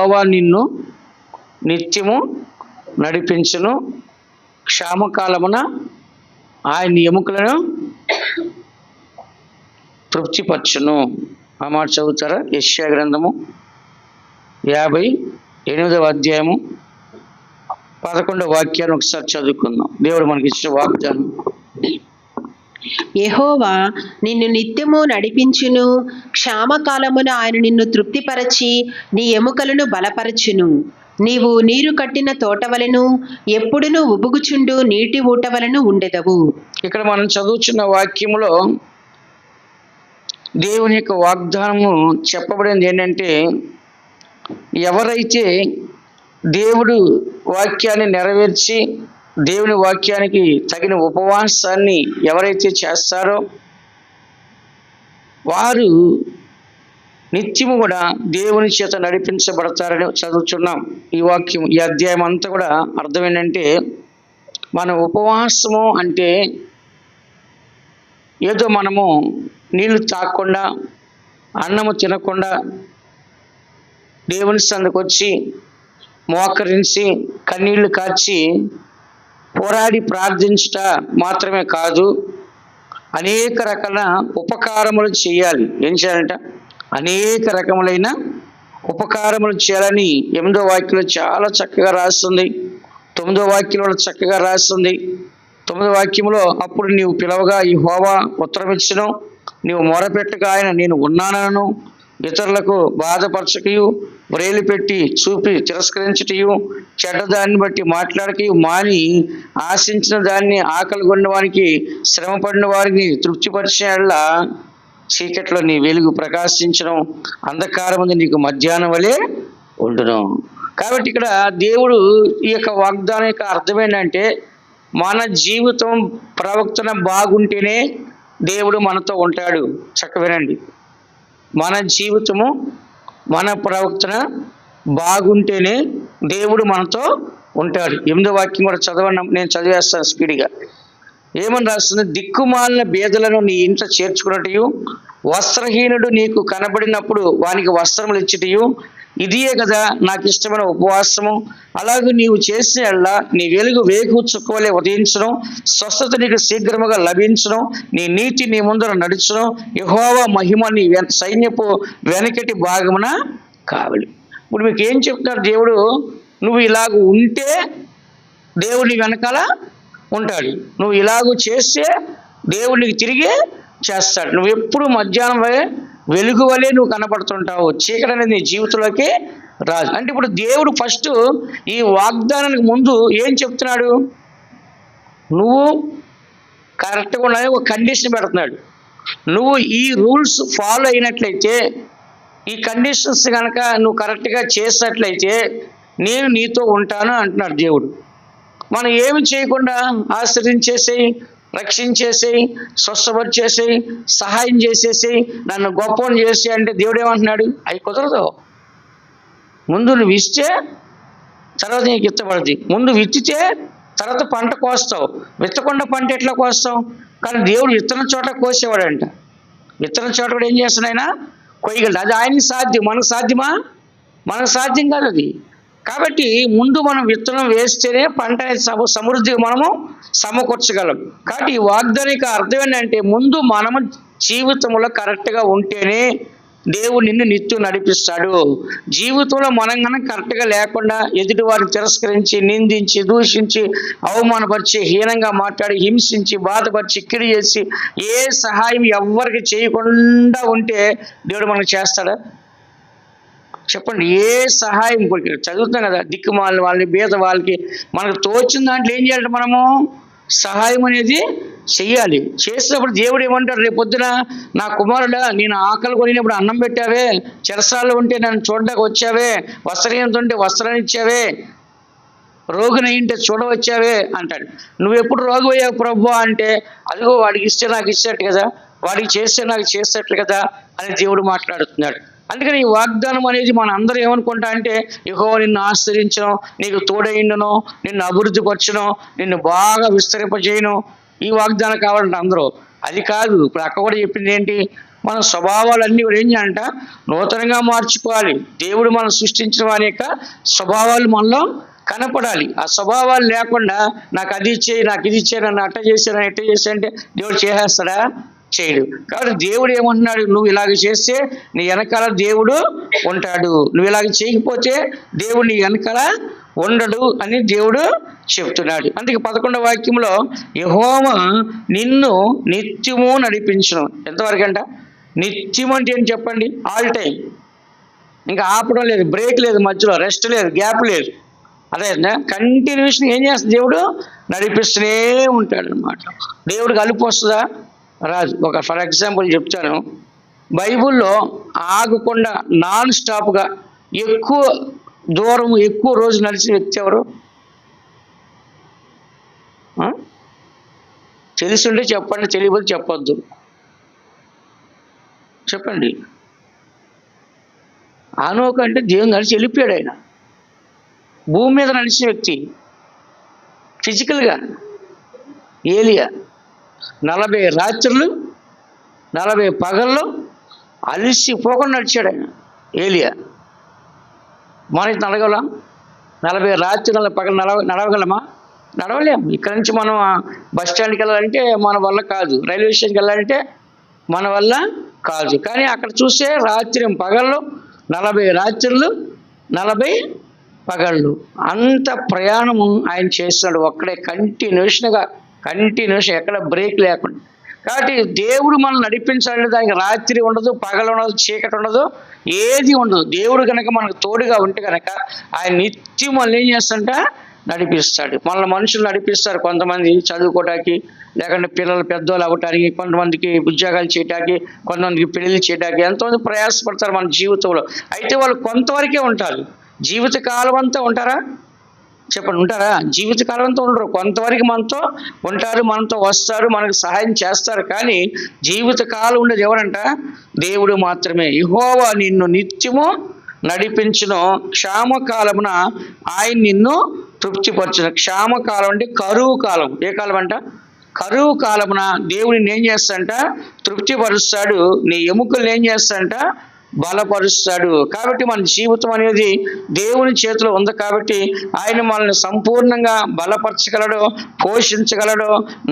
యెహోవా నిన్ను నిత్యము నడిపించును, క్షామకాలమున ఆయన ఎముకలను తృప్తిపరచును. ఆ మాట చదువుతారా? యెషయా గ్రంథము 58వ అధ్యాయము 11వ వాక్యాన్ని ఒకసారి చదువుకుందాం. దేవుడు మనకి ఇచ్చిన వాగ్దానం. యెహోవా నిన్ను నిత్యము నడిపించును, క్షామకాలమున ఆయన నిన్ను తృప్తిపరచి నీ ఎముకలను బలపరచును. నీవు నీరు కట్టిన తోటవలెను, ఎప్పుడునూ ఉబుగుచుండు నీటి ఊటవలెను ఉండెదవు. ఇక్కడ మనం చదువుచున్న వాక్యములో దేవుని యొక్క వాగ్దానము చెప్పబడింది ఏంటంటే, ఎవరైతే దేవుడు వాక్యాన్ని నెరవేర్చి దేవుని వాక్యానికి తగిన ఉపవాసాన్ని ఎవరైతే చేస్తారో వారు నిత్యము కూడా దేవుని చేత నడిపించబడతారని చదువుతున్నాం. ఈ వాక్యం, ఈ అధ్యాయం అంతా కూడా అర్థం ఏంటంటే, మన ఉపవాసము అంటే ఏదో మనము నీళ్లు తాగకుండా అన్నము తినకుండా దేవుని సందుకు వచ్చి మోకరించి కన్నీళ్లు కార్చి పోరాడి ప్రార్థించుట మాత్రమే కాదు, అనేక రకాల ఉపకారములు చేయాలి. ఏం చేయాలంట? అనేక రకములైన ఉపకారములు చేయాలని 8వ వాక్యంలో చాలా చక్కగా రాస్తుంది. 9వ వాక్యంలో చక్కగా రాస్తుంది. 9వ వాక్యంలో అప్పుడు నీవు పిలవగా యెహోవా ఉత్తరమిచ్చును, నీవు మొరపెట్టగా ఆయన నేను ఉన్నానను, ఇతరులకు బాధపరచకయు వ్రేలు పెట్టి చూపి తిరస్కరించటయు చెడ్డదాన్ని బట్టి మాట్లాడకయు మాని ఆశించిన దాన్ని ఆకలి కొన్న వారికి శ్రమపడిన వారిని తృప్తిపరిచేలా చీకట్లో నీ వెలుగు ప్రకాశించడం, అంధకారముందు నీకు మధ్యాహ్నం వలె ఉండును. కాబట్టి ఇక్కడ దేవుడు ఈ యొక్క వాగ్దానం యొక్క అర్థం ఏంటంటే, మన జీవితం ప్రవర్తన బాగుంటేనే దేవుడు మనతో ఉంటాడు. చక్కగా వినండి. మన జీవితము మన ప్రవర్తన బాగుంటేనే దేవుడు మనతో ఉంటాడు. 8వ వాక్యం కూడా చదవండి, నేను చదివేస్తాను స్పీడ్గా. ఏమని రాస్తుంది? దిక్కుమాలిన బేదలను నీ ఇంట చేర్చుకున్నట్టు, వస్త్రహీనుడు నీకు కనబడినప్పుడు వానికి వస్త్రములు ఇచ్చుటయు ఇదియే కదా నాకు ఇష్టమైన ఉపవాసము. అలాగే నీవు చేసిన నీ వెలుగు వేగు చుక్కవలే ఉదయించును, స్వస్థత నీకు శీఘ్రముగా లభించును, నీ నీతి నీ ముందర నడుచును, యెహోవా మహిమ నీ సైన్యపు వెనకటి భాగమున కావలి. ఇప్పుడు మీకు ఏం చెప్తారు దేవుడు? నువ్వు ఇలాగ ఉంటే దేవుడి వెనకాల ఉంటాడు, నువ్వు ఇలాగూ చేస్తే దేవుడికి తిరిగి చేస్తాడు. నువ్వు ఎప్పుడు మధ్యాహ్నం వెలుగు వలె నువ్వు కనపడుతుంటావు, చీకటి అనేది నీ జీవితంలోకి రాదు. అంటే ఇప్పుడు దేవుడు ఫస్ట్ ఈ వాగ్దానానికి ముందు ఏం చెప్తున్నాడు? నువ్వు కరెక్ట్గా ఉన్నది ఒక కండిషన్ పెడుతున్నాడు. నువ్వు ఈ రూల్స్ ఫాలో అయినట్లయితే, ఈ కండిషన్స్ కనుక నువ్వు కరెక్ట్గా చేసినట్లయితే నేను నీతో ఉంటాను అంటున్నాడు దేవుడు. మనం ఏమి చేయకుండా ఆశ్రయించేసేయి, రక్షించేసేయి, స్వస్థపరిచేసేయి, సహాయం చేసేసి నన్ను గొప్పని చేసి అంటే దేవుడు ఏమంటున్నాడు? అవి కుదరదు. ముందు నువ్వు ఇస్తే తర్వాత నీకు ఇత్తబడుతుంది. ముందు విత్తితే తర్వాత పంట కోస్తావు. విత్తకుండా పంట ఎట్లా కోస్తావు? కానీ దేవుడు విత్తన చోట కోసేవాడంట. విత్తన చోట కూడా ఏం చేస్తున్నాయినా కొయ్యగలడు. అది ఆయనకి సాధ్యం, మనకు సాధ్యమా? మనకు సాధ్యం కాదు అది. కాబట్టి ముందు మనం విత్తనం వేస్తేనే పంట సమృద్ధిగా మనము సమకూర్చగలం. కాబట్టి ఈ వాగ్దానికి అర్థం ఏంటంటే, ముందు మనము జీవితంలో కరెక్ట్గా ఉంటేనే దేవుడు నిన్ను నిత్యం నడిపిస్తాడు. జీవితంలో మనం కనుక కరెక్ట్గా లేకుండా ఎదుటి వారిని తిరస్కరించి, నిందించి, దూషించి, అవమానపరిచి, హీనంగా మాట్లాడి, హింసించి, బాధపరిచి, కిడి చేసి ఏ సహాయం ఎవ్వరికి చేయకుండా ఉంటే దేవుడు మనకు చేస్తాడా? చెప్పండి. ఏ సహాయం చదువుతాం కదా, దిక్కుమాలిన వాళ్ళని, బీద వాళ్ళకి మనకు తోచిన దాంట్లో ఏం చేయాలంటే మనము సహాయం అనేది చెయ్యాలి. చేసినప్పుడు దేవుడు ఏమంటాడు? రేపు పొద్దున నా కుమారుడా, నేను ఆకలి కొనినప్పుడు అన్నం పెట్టావే, చెరసాల్లో ఉంటే నన్ను చూడడానికి వచ్చావే, వస్త్రహీనత ఉంటే వస్త్రాన్ని ఇచ్చావే, రోగిని అయింటే చూడవచ్చావే అంటాడు. నువ్వెప్పుడు రోగి అయ్యావు ప్రభు అంటే, అదిగో వాడికి ఇస్తే నాకు ఇచ్చేట్టు కదా, వాడికి చేస్తే నాకు చేసేట్లు కదా అని దేవుడు మాట్లాడుతున్నాడు. అందుకని ఈ వాగ్దానం అనేది మన అందరూ ఏమనుకుంటా అంటే, యెహోవా నిన్ను ఆశ్రయించను, నీకు తోడైండును, నిన్ను అభివృద్ధి పరచును, నిన్ను బాగా విస్తరింపజేయను, ఈ వాగ్దానం కావాలంటే అందరూ. అది కాదు. ఇప్పుడు అక్క కూడా చెప్పింది ఏంటి? మన స్వభావాలన్నీ కూడా ఏం చేయాలంట? నూతనంగా మార్చుకోవాలి. దేవుడు మనం సృష్టించిన వారి యొక్క స్వభావాలు మనలో కనపడాలి. ఆ స్వభావాలు లేకుండా నాకు అది ఇచ్చేయి, నాకు ఇది ఇచ్చేయి, నన్ను అట్ట చేశాను ఎట్ట చేశా అంటే దేవుడు చేసేస్తాడా? చేయడు. కాబట్టి దేవుడు ఏమంటున్నాడు? నువ్వు ఇలాగ చేస్తే నీ వెనకాల దేవుడు ఉంటాడు, నువ్వు ఇలాగ చేయకపోతే దేవుడు నీ వెనకాల ఉండడు అని దేవుడు చెప్తున్నాడు. అందుకే 11వ వాక్యంలో యెహోవా నిన్ను నిత్యము నడిపించును. ఎంతవరకు అంట? నిత్యం అంటే ఏం చెప్పండి? All time. ఇంకా ఆపడం లేదు, బ్రేక్ లేదు, మధ్యలో రెస్ట్ లేదు, గ్యాప్ లేదు. అదే కంటిన్యూషన్ ఏం చేస్తుంది? దేవుడు నడిపిస్తూనే ఉంటాడు అనమాట. దేవుడికి అలుపు వస్తుందా? రాదు. ఫర్ ఎగ్జాంపుల్ చెప్తాను. బైబిల్లో ఆగకుండా నాన్ స్టాప్గా ఎక్కువ దూరం ఎక్కువ రోజు నడిచిన వ్యక్తి ఎవరు? తెలుసుంటే చెప్పండి, తెలియకపోతే చెప్పొద్దు. చెప్పండి. హనోకు అంటే దేవుని నడిచి వెళ్ళిపోయాడు. ఆయన భూమి మీద నడిచిన వ్యక్తి ఫిజికల్గా. ఏలియా 40 రాత్రులు 40 పగళ్ళు అలిసిపోకుండా నడిచాడు ఆయన. ఏలియా మనకి నడగలం? 40 రాత్రి 40 పగలు నడవగలమా? నడవలేము. ఇక్కడ నుంచి మనం బస్ స్టాండ్కి వెళ్ళాలంటే మన వల్ల కాదు, రైల్వే స్టేషన్కి వెళ్ళాలంటే మన వల్ల కాదు. కానీ అక్కడ చూస్తే రాత్రి పగళ్ళు 40 రాత్రులు 40 పగళ్ళు అంత ప్రయాణము ఆయన చేస్తున్నాడు ఒక్కడే, కంటిన్యూషన్ ఎక్కడ బ్రేక్ లేకుండా. కాబట్టి దేవుడు మనం నడిపించాలంటే దానికి రాత్రి ఉండదు, పగలు ఉండదు, చీకటి ఉండదు, ఏది ఉండదు. దేవుడు కనుక మనకు తోడుగా ఉంటే కనుక ఆయన నిత్యం మనల్ని ఏం చేస్తాడంట? నడిపిస్తాడు. మనల్ని మనుషులు నడిపిస్తారు. కొంతమంది చదువుకోవటానికి, లేకుంటే పిల్లలు పెద్దోళ్ళు అవ్వటానికి, కొంతమందికి ఉద్యోగాలు చేయటానికి, కొంతమందికి పెళ్లి చేయటానికి ఎంతోమంది ప్రయాసపడతారు మన జీవితంలో. అయితే వాళ్ళు కొంతవరకే ఉంటారు. జీవితకాలం అంతా ఉంటారా? చెప్పండి, ఉంటారా? జీవితకాలం అంతా ఉండరు. కొంతవరకు మనతో ఉంటారు, మనతో వస్తారు, మనకు సహాయం చేస్తారు. కానీ జీవితకాలం ఉండేది ఎవరంట? దేవుడు మాత్రమే. యెహోవా నిన్ను నిత్యము నడిపించును, క్షామకాలమున ఆయన నిన్ను తృప్తిపరచును. క్షామకాలం అంటే కరువు కాలం. ఏ కాలం అంట? కరువు కాలమున దేవుడిని ఏం చేస్తాడంట? తృప్తిపరుస్తాడు. నీ ఎముకలు ఏం చేస్తాడంట? బలపరుస్తాడు. కాబట్టి మన జీవితం అనేది దేవుని చేతిలో ఉంది. కాబట్టి ఆయన మనల్ని సంపూర్ణంగా బలపరచగలడు, పోషించగలడు,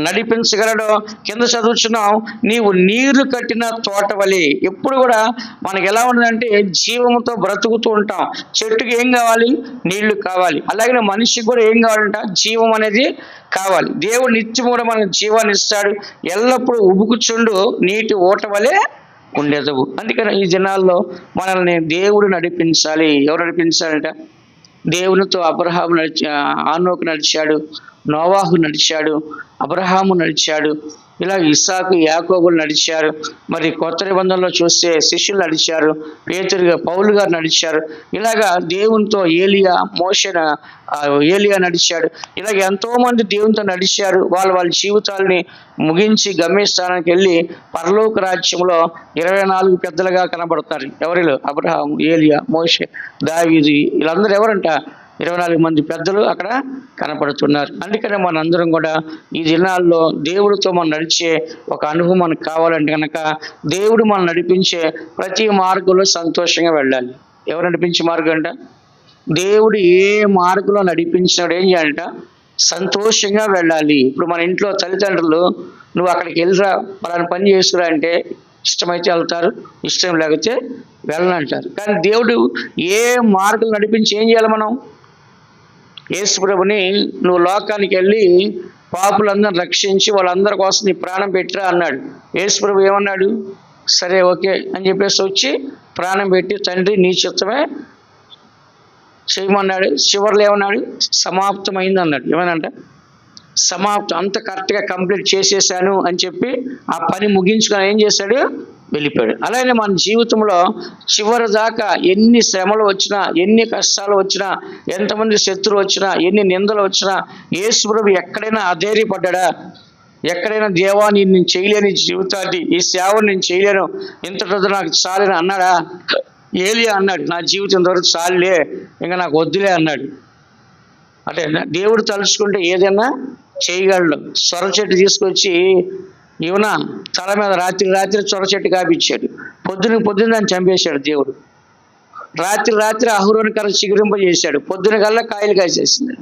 నడిపించగలడు. కింద చదువుతున్నాం, నీవు నీరు కట్టిన తోట వలె. ఎప్పుడు కూడా మనకి ఎలా ఉంటుందంటే జీవంతో బ్రతుకుతూ ఉంటాం. చెట్టుకి ఏం కావాలి? నీళ్లు కావాలి. అలాగే మనిషికి కూడా ఏం కావాలంట? జీవం అనేది కావాలి. దేవుడు నిత్యం కూడా మనకు జీవాన్ని ఇస్తాడు. ఎల్లప్పుడూ ఉబుకుచుండు నీటి ఊట వలె ఉండేదవు. అందుకని ఈ దినాల్లో మనల్ని దేవుడు నడిపించాలి. ఎవరు నడిపించాలంట? దేవునితో అబ్రహాము హనోకు నడిచాడు, నోవాహు నడిచాడు, అబ్రహాము నడిచాడు, ఇలా ఇస్సాకు యాకోబులు నడిచారు. మరి కొత్త నిబంధనలో చూస్తే శిష్యులు నడిచారు, పేతురు పౌలు గారు నడిచారు. ఇలాగా దేవునితో ఏలియా నడిచాడు. ఇలాగ ఎంతోమంది దేవునితో నడిచారు. వాళ్ళ జీవితాలని ముగించి గమ్యస్థానానికి వెళ్ళి పరలోక రాజ్యంలో 24 పెద్దలుగా కనబడతారు. ఎవరిలో? అబ్రహాము, ఏలియా, మోషే, దావీదు, వీళ్ళందరూ ఎవరంట? 24 మంది పెద్దలు అక్కడ కనపడుతున్నారు. అందుకనే మనందరం కూడా ఈ దినాల్లో దేవుడితో మనం నడిచే ఒక అనుభవం మనకు కావాలంటే కనుక దేవుడు మనం నడిపించే ప్రతి మార్గంలో సంతోషంగా వెళ్ళాలి. ఎవరు నడిపించే మార్గం అంట? దేవుడు ఏ మార్గంలో నడిపించినాడు ఏం చేయాలంట? సంతోషంగా వెళ్ళాలి. ఇప్పుడు మన ఇంట్లో తల్లిదండ్రులు నువ్వు అక్కడికి వెళ్ళిరా, పలానా పని చేసుకురా అంటే ఇష్టమైతే వెళ్తారు, ఇష్టం లేకపోతే వెళ్ళనంటారు. కానీ దేవుడు ఏ మార్గం నడిపించి ఏం చేయాలి? మనం యేసు ప్రభుని నువ్వు లోకానికి వెళ్ళి పాపులందరిని రక్షించి వాళ్ళందరి కోసం నీ ప్రాణం పెట్టిరా అన్నాడు. యేసు ప్రభు ఏమన్నాడు? సరే ఓకే అని చెప్పేసి వచ్చి ప్రాణం పెట్టి తండ్రి నీ చిత్తమే చేయమన్నాడు. చివరిలో ఏమన్నాడు? సమాప్తమైంది అన్నాడు. ఏమనంట? సమాప్తం, అంత కరెక్ట్గా కంప్లీట్ చేసేసాను అని చెప్పి ఆ పని ముగించుకొని ఏం చేశాడు? వెళ్ళిపోయాడు. అలాగే మన జీవితంలో చివరి దాకా ఎన్ని శ్రమలు వచ్చినా, ఎన్ని కష్టాలు వచ్చినా, ఎంతమంది శత్రువులు వచ్చినా, ఎన్ని నిందలు వచ్చినా యేసు ప్రభు ఎక్కడైనా అధైర్యపడ్డా? ఎక్కడైనా దేవా నేను చేయలేని జీవితాన్ని, ఈ సేవను నేను చేయలేను, ఇంతటితో నాకు చాలని అన్నాడా? ఏలియా అన్నాడు, నా జీవితం వరకు చాలులే, ఇంకా నాకు వద్దులే అన్నాడు. అంటే దేవుడు తలుచుకుంటే ఏదైనా చేయగలడు. సొర చెట్టు తీసుకొచ్చి ఈవన తల మీద రాత్రి చొర చెట్టు కాపించాడు, పొద్దున దాన్ని చంపేశాడు దేవుడు. రాత్రి అహరోను కర్ర చిగురింపజేశాడు, పొద్దున కల్లా కాయలు కాసేసింది.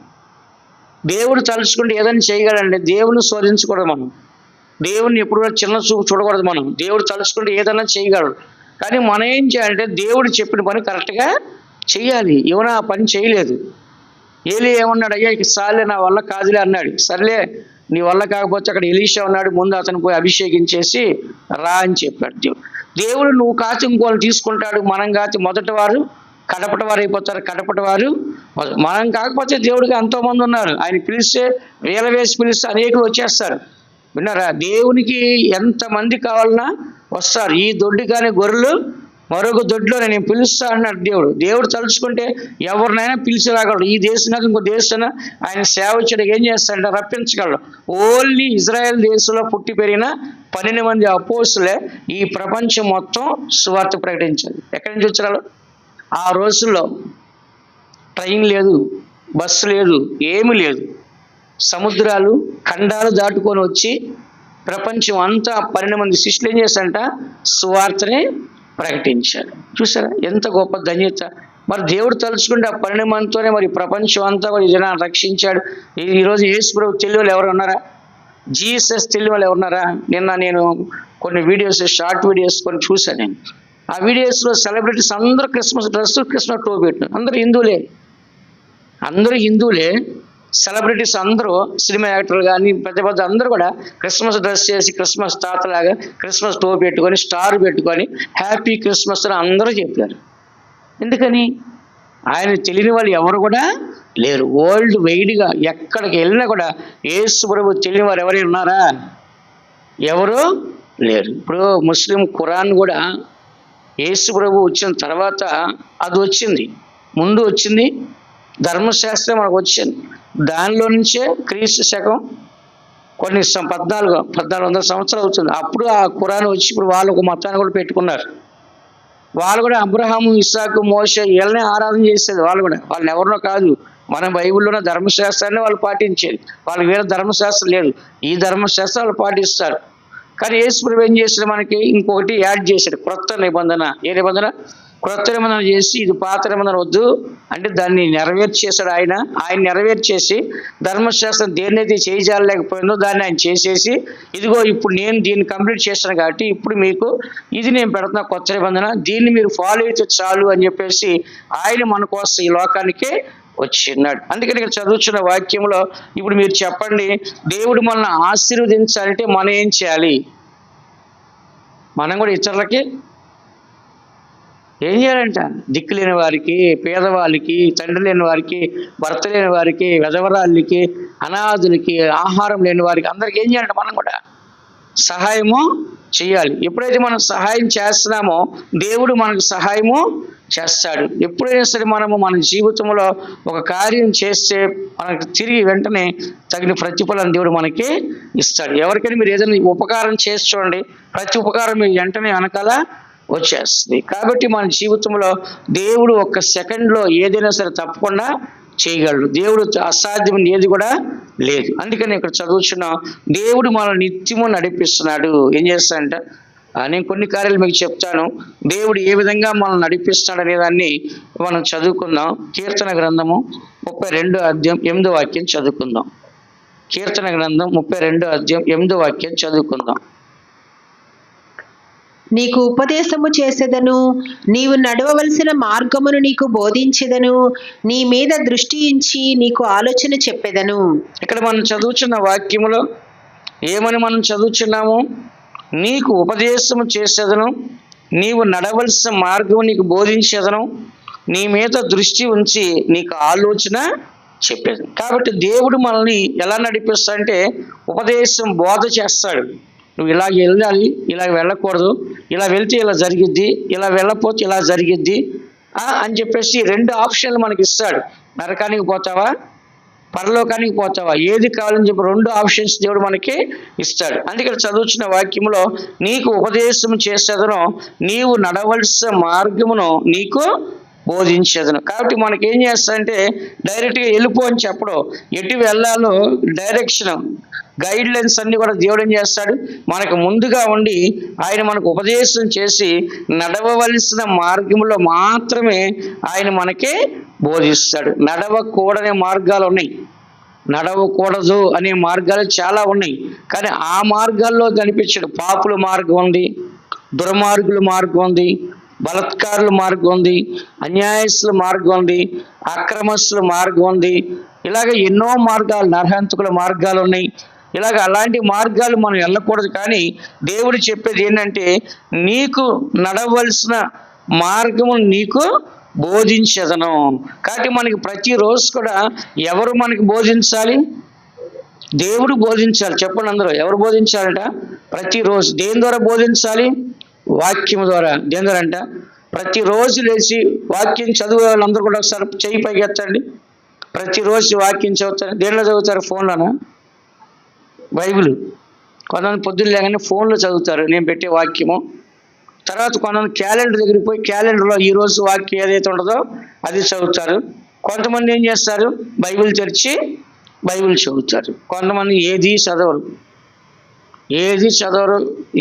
దేవుడు తలుచుకుంటే ఏదైనా చేయగలండి. దేవుని శోధించకూడదు మనం, దేవుడిని ఎప్పుడు కూడా చిన్న చూపు చూడకూడదు మనం. దేవుడు తలుచుకుంటే ఏదైనా చేయగలడు. కానీ మనం ఏం చేయాలంటే దేవుడు చెప్పిన పని కరెక్ట్గా చెయ్యాలి. ఏమైనా ఆ పని చేయలేదు. ఏలీ ఏమన్నాడు, అయ్యా ఇక సార్లే నా వల్ల కాదులే అన్నాడు. సర్లే నీ వల్ల కాకపోతే అక్కడ ఎలీషా ఉన్నాడు, ముందు అతను పోయి అభిషేకించేసి రా అని చెప్పాడు. దేవుడు నువ్వు కాచి ఇంకోళ్ళు తీసుకుంటాడు, మనం కాచి మొదటి వారు కడపటి వారు అయిపోతారు, కడపటి వారు మనం కాకపోతే దేవుడికి ఎంతోమంది ఉన్నారు. ఆయన పిలిస్తే వేల వేసి పిలిస్తే అనేకులు వచ్చేస్తారు. విన్నారా? దేవునికి ఎంతమంది కావాలన్నా వస్తారు. ఈ దొడ్డి కానీ గొర్రెలు మరొక దొడ్లో నేను పిలుస్తా అన్నాడు దేవుడు. దేవుడు తలుచుకుంటే ఎవరినైనా పిలిచి రాగలడు. ఈ దేశం కాదు ఇంకో దేశం ఆయన సేవ చేయడానికి ఏం చేస్తాడంటే రప్పించగలడు. ఓన్లీ ఇజ్రాయెల్ దేశంలో పుట్టి పెరిగిన 12 మంది అపోస్తులే ఈ ప్రపంచం మొత్తం సువార్త ప్రకటించాలి. ఎక్కడి నుంచి వచ్చారు? ఆ రోజుల్లో ట్రైన్ లేదు, బస్సు లేదు, ఏమీ లేదు. సముద్రాలు ఖండాలు దాటుకొని వచ్చి ప్రపంచం అంతా 12 మంది శిష్యులు ఏం చేశారంట? సువార్తని ప్రకటించారు. చూసారా ఎంత గొప్ప ధన్యత. మరి దేవుడు తలుచుకుంటే ఆ 12 మందితోనే మరి ప్రపంచం అంతా మరి జనాన్ని రక్షించాడు. ఈరోజు యేసు ప్రభు తెలియ వాళ్ళు ఎవరు ఉన్నారా? జీసస్ తెలియ వాళ్ళు ఎవరున్నారా? నిన్న నేను కొన్ని వీడియోస్, షార్ట్ వీడియోస్ కొన్ని చూశాను. నేను ఆ వీడియోస్లో సెలబ్రిటీస్ అందరూ క్రిస్మస్ డ్రెస్, క్రిస్మస్ టోపీ పెట్టిన అందరూ హిందువులే. సెలబ్రిటీస్ అందరూ సినిమా యాక్టర్లు కానీ పెద్ద అందరూ కూడా క్రిస్మస్ డ్రెస్ చేసి క్రిస్మస్ తాతలాగా క్రిస్మస్ టోపీ పెట్టుకొని స్టార్ పెట్టుకొని హ్యాపీ క్రిస్మస్ అని అందరూ చెప్పారు. ఎందుకని? ఆయన తెలియని వాళ్ళు ఎవరు కూడా లేరు. వరల్డ్ వైడ్గా ఎక్కడికి వెళ్ళినా కూడా యేసు ప్రభు తెలియని వారు ఎవరైనా ఉన్నారా? ఎవరు లేరు. ఇప్పుడు ముస్లిం ఖురాన్ కూడా యేసు ప్రభు వచ్చిన తర్వాత అది వచ్చింది. ముందు వచ్చింది ధర్మశాస్త్రం మనకు వచ్చింది. దానిలో నుంచే క్రీస్తు శకం కొన్ని 1400 సంవత్సరాలు అవుతుంది. అప్పుడు ఆ ఖురాన్ వచ్చి ఇప్పుడు వాళ్ళు ఒక మతాన్ని కూడా పెట్టుకున్నారు. వాళ్ళు కూడా అబ్రహాము, ఇస్సాకు, మోషే వీళ్ళనే ఆరాధన చేసేది. వాళ్ళని ఎవరినో కాదు, మన బైబిల్లోనే ధర్మశాస్త్రాన్ని వాళ్ళు పాటించేది. వాళ్ళకి వేరే ధర్మశాస్త్రం లేదు, ఈ ధర్మశాస్త్రం వాళ్ళు పాటిస్తారు. కానీ యేసు ప్రభు ఏం చేశాడు? మనకి ఇంకొకటి యాడ్ చేశాడు, క్రొత్త నిబంధన. ఏ నిబంధన? క్రొత్త నిబంధన చేసి ఇది పాత నిబంధన వద్దు అంటే దాన్ని నెరవేర్చేశాడు. ఆయన నెరవేర్చేసి ధర్మశాస్త్రం దేన్నైతే చేయజాలలేకపోయిందో దాన్ని ఆయన చేసేసి ఇదిగో ఇప్పుడు నేను దీన్ని కంప్లీట్ చేస్తాను కాబట్టి ఇప్పుడు మీకు ఇది నేను పెడుతున్నా కొత్త నిబంధన, దీన్ని మీరు ఫాలో అయితే చాలు అని చెప్పేసి ఆయన మన కోసం ఈ లోకానికి వచ్చిన్నాడు. అందుకని ఇక్కడ చదువుతున్న వాక్యంలో ఇప్పుడు మీరు చెప్పండి, దేవుడు మనల్ని ఆశీర్వదించాలంటే మనం ఏం చేయాలి? మనం కూడా ఇతరులకి ఏం చేయాలంట? దిక్కు లేని వారికి, పేదవాళ్ళకి, తండ్రి లేని వారికి, భర్త లేని వారికి, విధవరాళ్ళకి, అనాథులకి, ఆహారం లేని వారికి అందరికి ఏం చేయాలంట? మనం కూడా సహాయము చేయాలి. ఎప్పుడైతే మనం సహాయం చేస్తున్నామో దేవుడు మనకు సహాయము చేస్తాడు. ఎప్పుడైనా సరే మనము మన జీవితంలో ఒక కార్యం చేస్తే మనకు తిరిగి వెంటనే తగిన ప్రతిఫలం దేవుడు మనకి ఇస్తాడు. ఎవరికైనా మీరు ఏదైనా ఉపకారం చేసి చూడండి, ప్రతి ఉపకారం మీరు వెంటనే వెనకాల వచ్చేస్తుంది. కాబట్టి మన జీవితంలో దేవుడు ఒక్క సెకండ్లో ఏదైనా సరే తప్పకుండా చేయగలడు. దేవుడు అసాధ్యం ఏది కూడా లేదు. అందుకని ఇక్కడ చదువుచున్న దేవుడు మనల్ని నిత్యము నడిపిస్తున్నాడు. ఏం చేస్తాడంట? నేను కొన్ని కార్యాలు మీకు చెప్తాను. దేవుడు ఏ విధంగా మనల్ని నడిపిస్తాడు అనే దాన్ని మనం చదువుకుందాం. కీర్తన గ్రంథము 32వ అధ్యాయం 8వ వాక్యం చదువుకుందాం. కీర్తన గ్రంథం 32వ అధ్యాయం 8వ వాక్యం చదువుకుందాం. నీకు ఉపదేశము చేసేదను, నీవు నడవవలసిన మార్గమును నీకు బోధించెదను, నీ మీద దృష్టి ఉంచి నీకు ఆలోచన చెప్పెదను. ఇక్కడ మనం చదువుచున్న వాక్యములో ఏమని మనం చదువుచున్నాము? నీకు ఉపదేశము చేసేదను, నీవు నడవలసిన మార్గము నీకు బోధించేదను, నీ మీద దృష్టి ఉంచి నీకు ఆలోచన చెప్పేది. కాబట్టి దేవుడు మనల్ని ఎలా నడిపిస్తాడంటే ఉపదేశం, బోధ చేస్తాడు. నువ్వు ఇలా వెళ్ళాలి, ఇలా వెళ్ళకూడదు, ఇలా వెళ్తే ఇలా జరిగిద్ది, ఇలా వెళ్ళకపోతే ఇలా జరిగిద్ది అని చెప్పేసి 2 ఆప్షన్లు మనకి ఇస్తాడు. నరకానికి పోతావా, పరలోకానికి పోతావా, ఏది కావాలని చెప్పి 2 ఆప్షన్స్ దేవుడు మనకి ఇస్తాడు. అందుకని చదువుతున్న వాక్యంలో నీకు ఉపదేశం చేసేదను, నీవు నడవలసిన మార్గమును నీకు బోధించేదను. కాబట్టి మనకి ఏం చేస్తాడంటే డైరెక్ట్గా వెళ్ళిపో అని చెప్పడం, ఎటు వెళ్ళాలో డైరెక్షన్ గైడ్ లైన్స్ అన్ని కూడా దేవుడు ఏం చేస్తాడు, మనకు ముందుగా ఉండి ఆయన మనకు ఉపదేశం చేసి నడవవలసిన మార్గంలో మాత్రమే ఆయన మనకి బోధిస్తాడు. నడవకూడని మార్గాలు ఉన్నాయి, నడవకూడదు అనే మార్గాలు చాలా ఉన్నాయి, కానీ ఆ మార్గాల్లో కనిపించడు. పాపుల మార్గం ఉంది, దుర్మార్గుల మార్గం ఉంది, బలత్కారుల మార్గం ఉంది, అన్యాయస్తుల మార్గం ఉంది, అక్రమస్తుల మార్గం ఉంది, ఇలాగ ఎన్నో మార్గాలు, నరహంతకుల మార్గాలు ఉన్నాయి. ఇలాగ అలాంటి మార్గాలు మనం వెళ్ళకూడదు. కానీ దేవుడు చెప్పేది ఏంటంటే నీకు నడవలసిన మార్గము నీకు బోధించదను. కాబట్టి మనకి ప్రతిరోజు కూడా ఎవరు మనకి బోధించాలి? దేవుడు బోధించాలి. చెప్పండి అందరూ, ఎవరు బోధించాలంట? ప్రతిరోజు. దేని ద్వారా బోధించాలి? వాక్యం ద్వారా. దేని ద్వారా అంట? ప్రతిరోజు లేచి వాక్యం చదివే వాళ్ళందరూ కూడా ఒకసారి చెయ్యి పైకి ఎత్తండి. ప్రతిరోజు వాక్యం చదువుతారు. దేనిలో చదువుతారు? ఫోన్లోనా? బైబిల్. కొంతమంది పొద్దున్న లేగానే ఫోన్లో చదువుతారు నేను పెట్టే వాక్యము. తర్వాత కొంతమంది క్యాలెండర్ దగ్గరికి పోయి క్యాలెండర్లో ఈరోజు వాక్యం ఏదైతే ఉంటుందో అది చదువుతారు. కొంతమంది ఏం చేస్తారు? బైబిల్ తెరిచి బైబిల్ చదువుతారు. కొంతమంది ఏది చదవరు,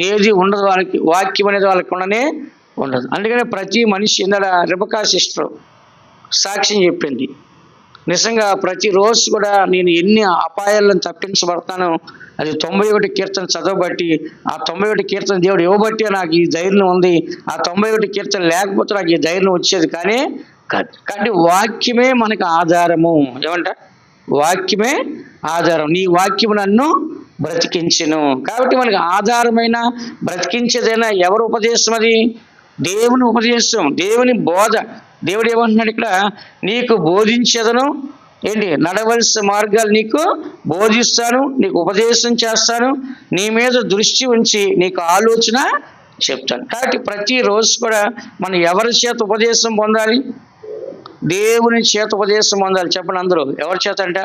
ఏది ఉండదు వాళ్ళకి. వాక్యం అనేది వాళ్ళకి ఉండనే ఉండదు. అందుకనే ప్రతి మనిషి ఇందడ రెబకా సిస్టర్ సాక్ష్యం చెప్పింది. నిజంగా ప్రతిరోజు కూడా నేను ఎన్ని అపాయాలను తప్పించబడతానో అది 91 కీర్తన చదవబట్టి, ఆ 91 కీర్తన దేవుడు ఇవ్వబట్టి నాకు ఈ ధైర్యం ఉంది. ఆ 91 కీర్తన లేకపోతే నాకు ఈ ధైర్యం వచ్చేది కానీ కాదు. కాబట్టి వాక్యమే మనకు ఆధారము. ఏమంట? వాక్యమే ఆధారం. నీ వాక్యం నన్ను బ్రతికించెను. కాబట్టి మనకు ఆధారమైన బ్రతికించేదైనా ఎవరు ఉపదేశం? అది దేవుని ఉపదేశం, దేవుని బోధ. దేవుడు ఏమంటున్నాడు ఇక్కడ? నీకు బోధించేదను, ఏంటి? నడవలసిన మార్గాలు నీకు బోధిస్తాను, నీకు ఉపదేశం చేస్తాను, నీ మీద దృష్టి ఉంచి నీకు ఆలోచన చెప్తాను. కాబట్టి ప్రతిరోజు కూడా మనం ఎవరి చేత ఉపదేశం పొందాలి? దేవుని చేత ఉపదేశం పొందాలి. చెప్పండి అందరూ, ఎవరి చేత అంట?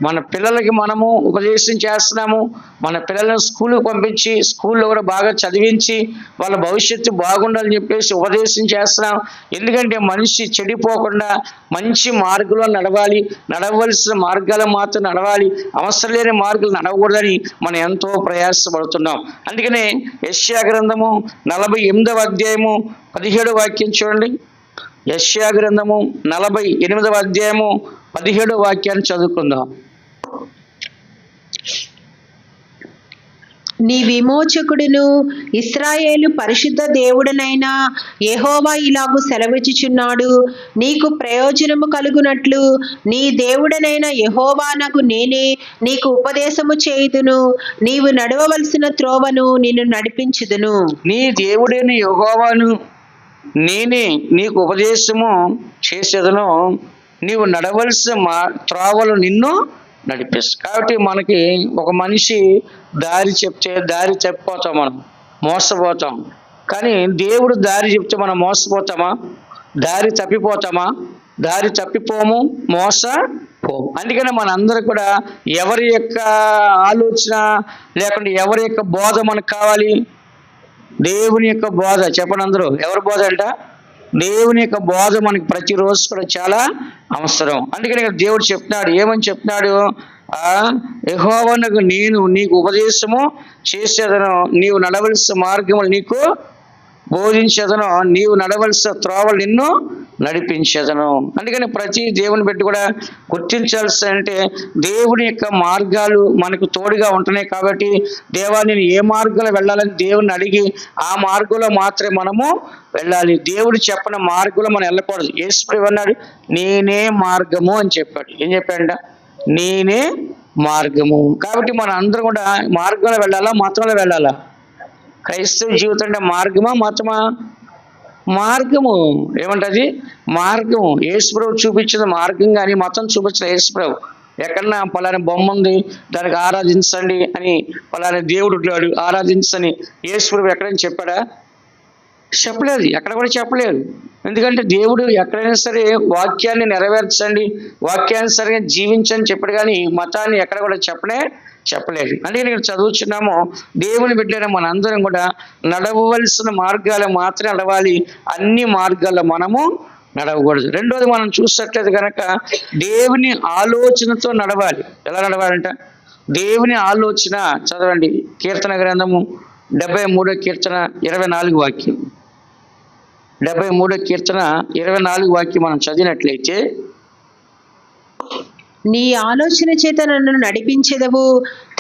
మన పిల్లలకి మనము ఉపదేశం చేస్తున్నాము. మన పిల్లలను స్కూల్కి పంపించి స్కూల్లో కూడా బాగా చదివించి వాళ్ళ భవిష్యత్తు బాగుండాలని చెప్పేసి ఉపదేశం చేస్తున్నాం. ఎందుకంటే మనిషి చెడిపోకుండా మంచి మార్గంలో నడవాలి, నడవలసిన మార్గాలు మాత్రం నడవాలి, అవసరం లేని మార్గాలు నడవకూడదని మనం ఎంతో ప్రయాసపడుతున్నాం. అందుకనే యెషయా గ్రంథము 48వ అధ్యాయము 17వ వాక్యం చూడండి. యెషయా గ్రంథము 48వ అధ్యాయము 17వ వాక్యాన్ని చదువుకుందాం. నీ విమోచకుడును ఇశ్రాయేలు పరిశుద్ధ దేవుడనైన యెహోవా ఇలాగు సెలవిచ్చుచున్నాడు, నీకు ప్రయోజనము కలుగునట్లు నీ దేవుడనైన యెహోవానగు నేనే నీకు ఉపదేశము చేయుదును, నీవు నడవవలసిన త్రోవను నిన్ను నడిపించుదును. నీ దేవుడైన యెహోవాను నేనే నీకు ఉపదేశము చేసేదను, నీవు నడవలసిన త్రోవలు నిన్ను నడిపిస్తాను. కాబట్టి మనకి ఒక మనిషి దారి చెప్తే దారి తప్పిపోతాం, మనం మోసపోతాం. కానీ దేవుడు దారి చెప్తే మనం మోసపోతామా? దారి తప్పిపోతామా? దారి తప్పిపోము, మోసపోము. అందుకని మనందరూ కూడా ఎవరి యొక్క ఆలోచన లేకుండా ఎవరి యొక్క బోధ మనకు కావాలి? దేవుని యొక్క బోధ. చెప్పండి అందరూ, ఎవరి బోధ అంట? దేవుని యొక్క బోధ మనకి ప్రతిరోజు కూడా చాలా అవసరం. అందుకని దేవుడు చెప్తున్నాడు, ఏమని చెప్తున్నాడు? యెహోవానగు నేను నీకు ఉపదేశము చేసేదను, నీవు నడవలసిన మార్గములు నీకు బోధించేదను, నీవు నడవలసిన త్రోవలు నిన్ను నడిపించేదను. అందుకని ప్రతి దేవుని బిడ్డ కూడా గుర్తించాల్సి అంటే దేవుని యొక్క మార్గాలు మనకు తోడుగా ఉంటున్నాయి. కాబట్టి దేవా నేను ఏ మార్గంలో వెళ్ళాలని దేవుని అడిగి ఆ మార్గంలో మాత్రమే మనము వెళ్ళాలి. దేవుడు చెప్పిన మార్గంలో మనం వెళ్ళకూడదు. యేసుప్రభువు అన్నాడు, నేనే మార్గము అని చెప్పాడు. ఏం చెప్పాడంట? నేనే మార్గము. కాబట్టి మన అందరం కూడా మార్గంలో వెళ్ళాలా, మతంలో వెళ్ళాలా? క్రైస్తవ జీవితం అంటే మార్గమా, మతమా? మార్గము. ఏమంటది? మార్గము. యేసుప్రభు చూపించిన మార్గం కానీ మతం చూపించిన యేసుప్రభు. ఎక్కడన్నా పలానా బొమ్మ ఉంది దానికి ఆరాధించండి అని, పలానా దేవుడు ఉన్నాడు ఆరాధించని యేసుప్రభు ఎక్కడైనా చెప్పాడా? చెప్పలేదు, ఎక్కడ కూడా చెప్పలేదు. ఎందుకంటే దేవుడు ఎక్కడైనా సరే వాక్యాన్ని నెరవేర్చండి, వాక్యానుసరిగా జీవించని చెప్పాడు, కానీ మతాన్ని ఎక్కడ కూడా చెప్పలేదు. అందుకే నేను చదువుచున్నాము, దేవుని బిడ్డైన మనందరం కూడా నడవవలసిన మార్గాలు మాత్రమే నడవాలి, అన్ని మార్గాల్లో మనము నడవకూడదు. రెండోది మనం చూసినట్లయితే కనుక దేవుని ఆలోచనతో నడవాలి. ఎలా నడవాలంట? దేవుని ఆలోచన చదవండి. కీర్తన గ్రంథము 73 కీర్తన 24 వాక్యం. 73 కీర్తన 24 వాక్యం మనం చదివినట్లయితే, నీ ఆలోచన చేత నన్ను నడిపించెదవు,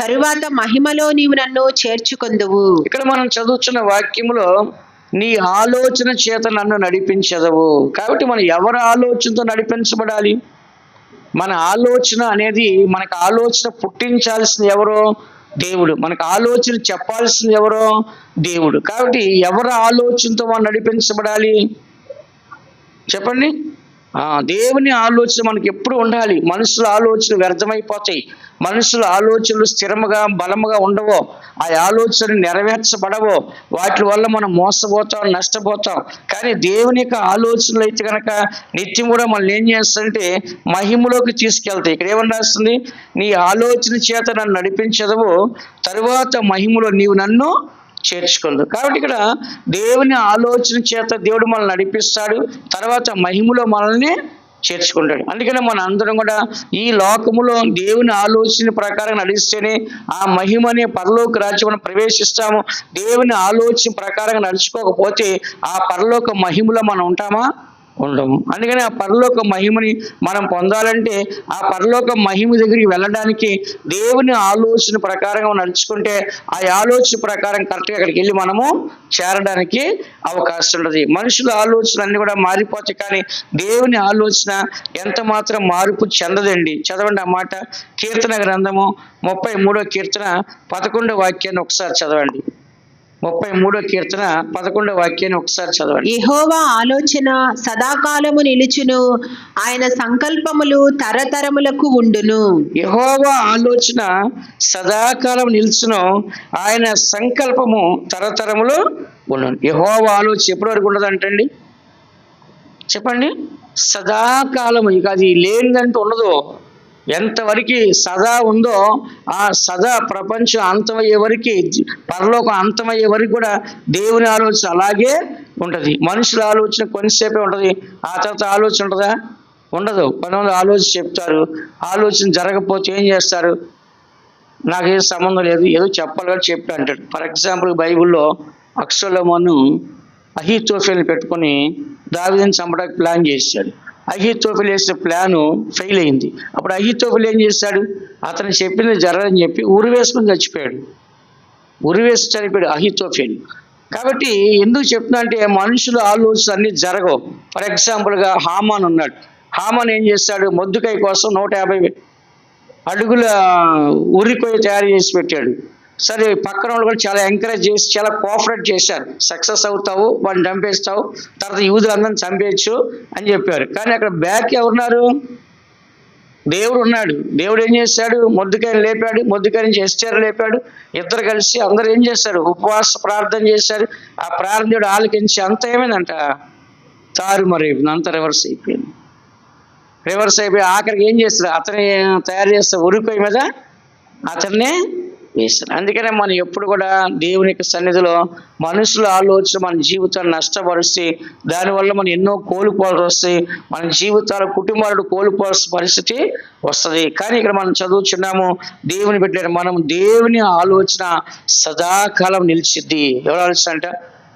తరువాత మహిమలో నీవు నన్ను చేర్చుకొందువు. ఇక్కడ మనం చదువుతున్న వాక్యములో నీ ఆలోచన చేత నన్ను నడిపించదవు. కాబట్టి మనం ఎవరి ఆలోచనతో నడిపించబడాలి? మన ఆలోచన అనేది, మనకు ఆలోచన పుట్టించాల్సింది ఎవరో? దేవుడు. మనకు ఆలోచన చెప్పాల్సింది ఎవరో? దేవుడు. కాబట్టి ఎవరి ఆలోచనతో మనం నడిపించబడాలి చెప్పండి? దేవుని ఆలోచన మనకి ఎప్పుడు ఉండాలి. మనుషుల ఆలోచనలు వ్యర్థమైపోతాయి. మనుషుల ఆలోచనలు స్థిరముగా బలముగా ఉండవో, ఆ ఆలోచనలు నెరవేర్చబడవో, వాటి వల్ల మనం మోసపోతాం, నష్టపోతాం. కానీ దేవుని యొక్క ఆలోచనలు అయితే కనుక నిత్యం కూడా మనల్ని ఏం చేస్తాయంటే మహిమలోకి తీసుకెళ్తాయి. ఇక్కడ ఏమని రాస్తుంది? నీ ఆలోచన చేత నన్ను నడిపించదవు, తరువాత మహిమలో నీవు నన్ను చేర్చుకుందు. కాబట్టి ఇక్కడ దేవుని ఆలోచన చేత దేవుడు మనల్ని నడిపిస్తాడు, తర్వాత మహిమలో మనల్ని చేర్చుకుంటాడు. అందుకనే మన అందరం కూడా ఈ లోకములో దేవుని ఆలోచన ప్రకారం నడిస్తేనే ఆ మహిమనే పరలోక రాజ్యం మనం ప్రవేశిస్తాము. దేవుని ఆలోచన ప్రకారం నడుచుకోకపోతే ఆ పరలోక మహిమలో మనం ఉంటామా? ఉండము. అందుకని ఆ పరలోక మహిమని మనం పొందాలంటే, ఆ పరలోక మహిమ దగ్గరికి వెళ్ళడానికి దేవుని ఆలోచన ప్రకారంగా నడుచుకుంటే ఆ ఆలోచన ప్రకారం కరెక్ట్గా అక్కడికి వెళ్ళి మనము చేరడానికి అవకాశం ఉంటుంది. మనుషుల ఆలోచన అన్ని కూడా మారిపోతాయి, కానీ దేవుని ఆలోచన ఎంత మాత్రం మార్పు చెందదండి. చదవండి ఆ మాట. కీర్తన గ్రంథము 33 కీర్తన 11 వాక్యాన్ని ఒకసారి చదవండి. 33 కీర్తన 11 వాక్యాన్ని ఒకసారి చదవండి. యెహోవా ఆలోచన సదాకాలము నిలుచును, ఆయన సంకల్పములు తరతరములకు ఉండును. యెహోవా ఆలోచన సదాకాలం నిలుచును, ఆయన సంకల్పము తరతరములు ఉండును. యెహోవా ఆలోచన ఎప్పటి వరకు ఉండదు అంటండి? చెప్పండి. సదాకాలం. ఇక అది లేనిదంటూ ఉండదు. ఎంతవరకు సదా ఉందో ఆ సదా ప్రపంచం అంతమయ్యే వరకు, పరలోకం అంతమయ్యే వరకు కూడా దేవుని ఆలోచన అలాగే ఉంటుంది. మనుషుల ఆలోచన కొంతసేపే ఉంటుంది, ఆ తర్వాత ఆలోచన ఉంటుందా? ఉండదు. కొంతమంది ఆలోచన చెప్తారు, ఆలోచన జరగకపోతే ఏం చేస్తారు? నాకేం సంబంధం లేదు, ఏదో చెప్పాలి కానీ చెప్పి అంటాడు. ఫర్ ఎగ్జాంపుల్ బైబిల్లో అబ్షాలోము అహీతోఫెల్ని పెట్టుకొని దావీదుని చంపడానికి ప్లాన్ చేశాడు. అహీతోఫెల్ వేసిన ప్లాను ఫెయిల్ అయింది. అప్పుడు అహీతోఫెల్ ఏం చేశాడు? అతను చెప్పింది జరగదని చెప్పి ఉరి వేసుకుని చచ్చిపోయాడు. ఉరి వేసి చనిపోయాడు అహీతోఫెల్. కాబట్టి ఎందుకు చెప్తున్నా అంటే మనుషుల ఆలోచన అన్ని జరగవు. ఫర్ ఎగ్జాంపుల్గా హామాన్ ఉన్నాడు. హామాన్ ఏం చేశాడు? మొద్దుకాయ కోసం 150 అడుగుల ఉరికొయ్య తయారు చేసి పెట్టాడు. సరే, పక్కన వాళ్ళు కూడా చాలా ఎంకరేజ్ చేసి చాలా కోఆపరేట్ చేశారు. సక్సెస్ అవుతావు, వాడిని చంపేస్తావు, తర్వాత యూదులందరిని చంపేయచ్చు అని చెప్పారు. కానీ అక్కడ బ్యాక్ ఎవరున్నారు? దేవుడు ఉన్నాడు. దేవుడు ఏం చేశాడు? మొద్దుకాయని లేపాడు, మొద్దుకాయ నుంచి ఎస్తేర్ లేపాడు. ఇద్దరు కలిసి అందరూ ఏం చేశారు? ఉపవాస ప్రార్థన చేశారు. ఆ ప్రార్థన ఆలకించి అంత ఏమైందంట? తారుమారైపోయింది, అంత రివర్స్ అయిపోయింది. ఆఖరికి ఏం చేస్తారు? అతని తయారు చేస్తే ఉరికొయ్య మీద అతన్నే వేస్తారు. అందుకనే మనం ఎప్పుడు కూడా దేవుని యొక్క సన్నిధిలో మనుషుల ఆలోచన మన జీవితాన్ని నష్టపరుస్తే, దానివల్ల మనం ఎన్నో కోల్పోవాల్సి వస్తాయి. మన జీవితాల కుటుంబాలను కోల్పోవాల్సిన పరిస్థితి వస్తుంది. కానీ ఇక్కడ మనం చదువుచున్నాము, దేవుని బిడ్డలు మనం దేవుని ఆలోచన సదాకాలం నిలిచిద్ది. ఎవరు ఆలోచన అంట?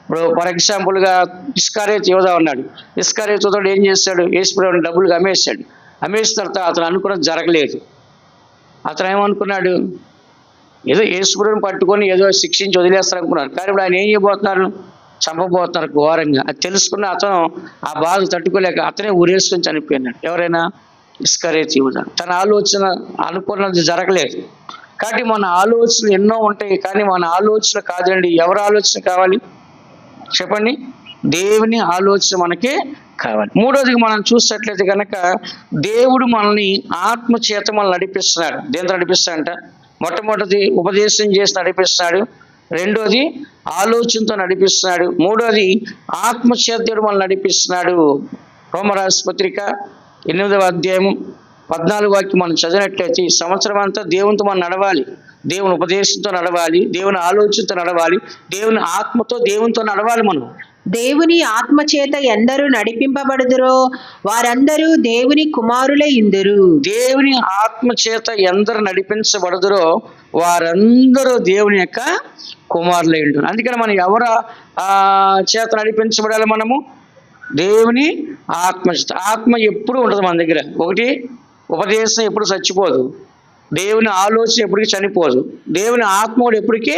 ఇప్పుడు ఫర్ ఎగ్జాంపుల్గా ఇస్కరియోతు యోధా ఉన్నాడు. ఇస్కరియోతు యోధుడు ఏం చేశాడు? యేసుప్రభువుని డబ్బులు అమ్మేశాడు. అమ్మేసిన తర్వాత అతను అనుకున్నది జరగలేదు. అతను ఏమనుకున్నాడు? ఏదో యేసుప్రభువుని పట్టుకొని ఏదో శిక్షించి వదిలేస్తారు అనుకున్నారు. కానీ ఇప్పుడు ఆయన ఏం చేయబోతున్నారు? చంపబోతున్నారు ఘోరంగా. అది తెలుసుకున్న అతను ఆ బాధ తట్టుకోలేక అతనే ఊరేసుకొని చనిపోయినాడు. ఎవరైనా? ఇస్కరియోతు యోధా. తన ఆలోచన అనుకున్నది జరగలేదు. కాబట్టి మన ఆలోచనలు ఎన్నో ఉంటాయి, కానీ మన ఆలోచన కాదండి. ఎవరి ఆలోచన కావాలి చెప్పండి? దేవుని ఆలోచన మనకి కావాలి. మూడోదిగా మనం చూసినట్లయితే కనుక దేవుడు మనల్ని ఆత్మ చేత మనల్ని నడిపిస్తున్నాడు. దేంతో నడిపిస్తాడంట? మొట్టమొదటిది ఉపదేశం చేసి నడిపిస్తున్నాడు. రెండోది ఆలోచనతో నడిపిస్తున్నాడు. మూడోది ఆత్మచేత దేవుడు మనల్ని నడిపిస్తున్నాడు. రోమరాసు పత్రిక 8వ అధ్యాయం 14 వాక్యం మనం చదివినట్లయితే ఈ సంవత్సరం అంతా దేవునితో మనం నడవాలి, దేవుని ఉపదేశంతో నడవాలి, దేవుని ఆలోచనతో నడవాలి, దేవుని ఆత్మతో దేవునితో నడవాలి. మనం దేవుని ఆత్మచేత ఎందరూ నడిపింపబడుదురో వారందరూ దేవుని కుమారులై ఇందురు. దేవుని ఆత్మ చేత ఎందరు నడిపించబడుదురో వారందరూ దేవుని యొక్క కుమారులై ఉంటారు. అందుకని మనం ఎవరు చేత నడిపించబడాలి? మనము దేవుని ఆత్మ చేత. ఆత్మ ఎప్పుడు ఉంటుంది మన దగ్గర. ఒకటి, ఉపదేశం ఎప్పుడు చచ్చిపోదు, దేవుని ఆలోచన ఎప్పటికీ చనిపోదు, దేవుని ఆత్మ కూడా ఎప్పటికీ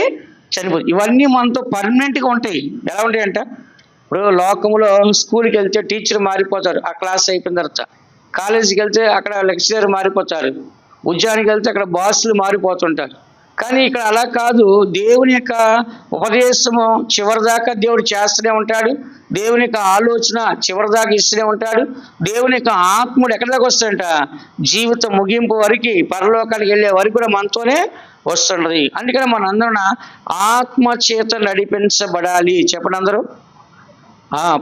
చనిపోదు. ఇవన్నీ మనతో పర్మనెంట్గా ఉంటాయి. ఎలా ఉంటాయంట, ఇప్పుడు లోకంలో స్కూల్కి వెళ్తే టీచర్ మారిపోతారు, ఆ క్లాస్ అయిపోయిన తర్వాత. కాలేజీకి వెళ్తే అక్కడ లెక్చరర్ మారిపోతారు, ఉద్యోగానికి వెళ్తే అక్కడ బాసులు మారిపోతుంటారు. కానీ ఇక్కడ అలా కాదు. దేవుని యొక్క ఉపదేశము చివరిదాకా దేవుడు చేస్తూనే ఉంటాడు. దేవుని యొక్క ఆలోచన చివరిదాకా ఇస్తూనే ఉంటాడు. దేవుని యొక్క ఆత్ముడు ఎక్కడి దాకా వస్తాడంట, జీవితం ముగింపు వరకు, పరలోకానికి వెళ్ళే వరకు కూడా మనతోనే వస్తుంటది. అందుకని మనందరం ఆత్మ చేత నడిపించబడాలి. చెప్పండి అందరూ.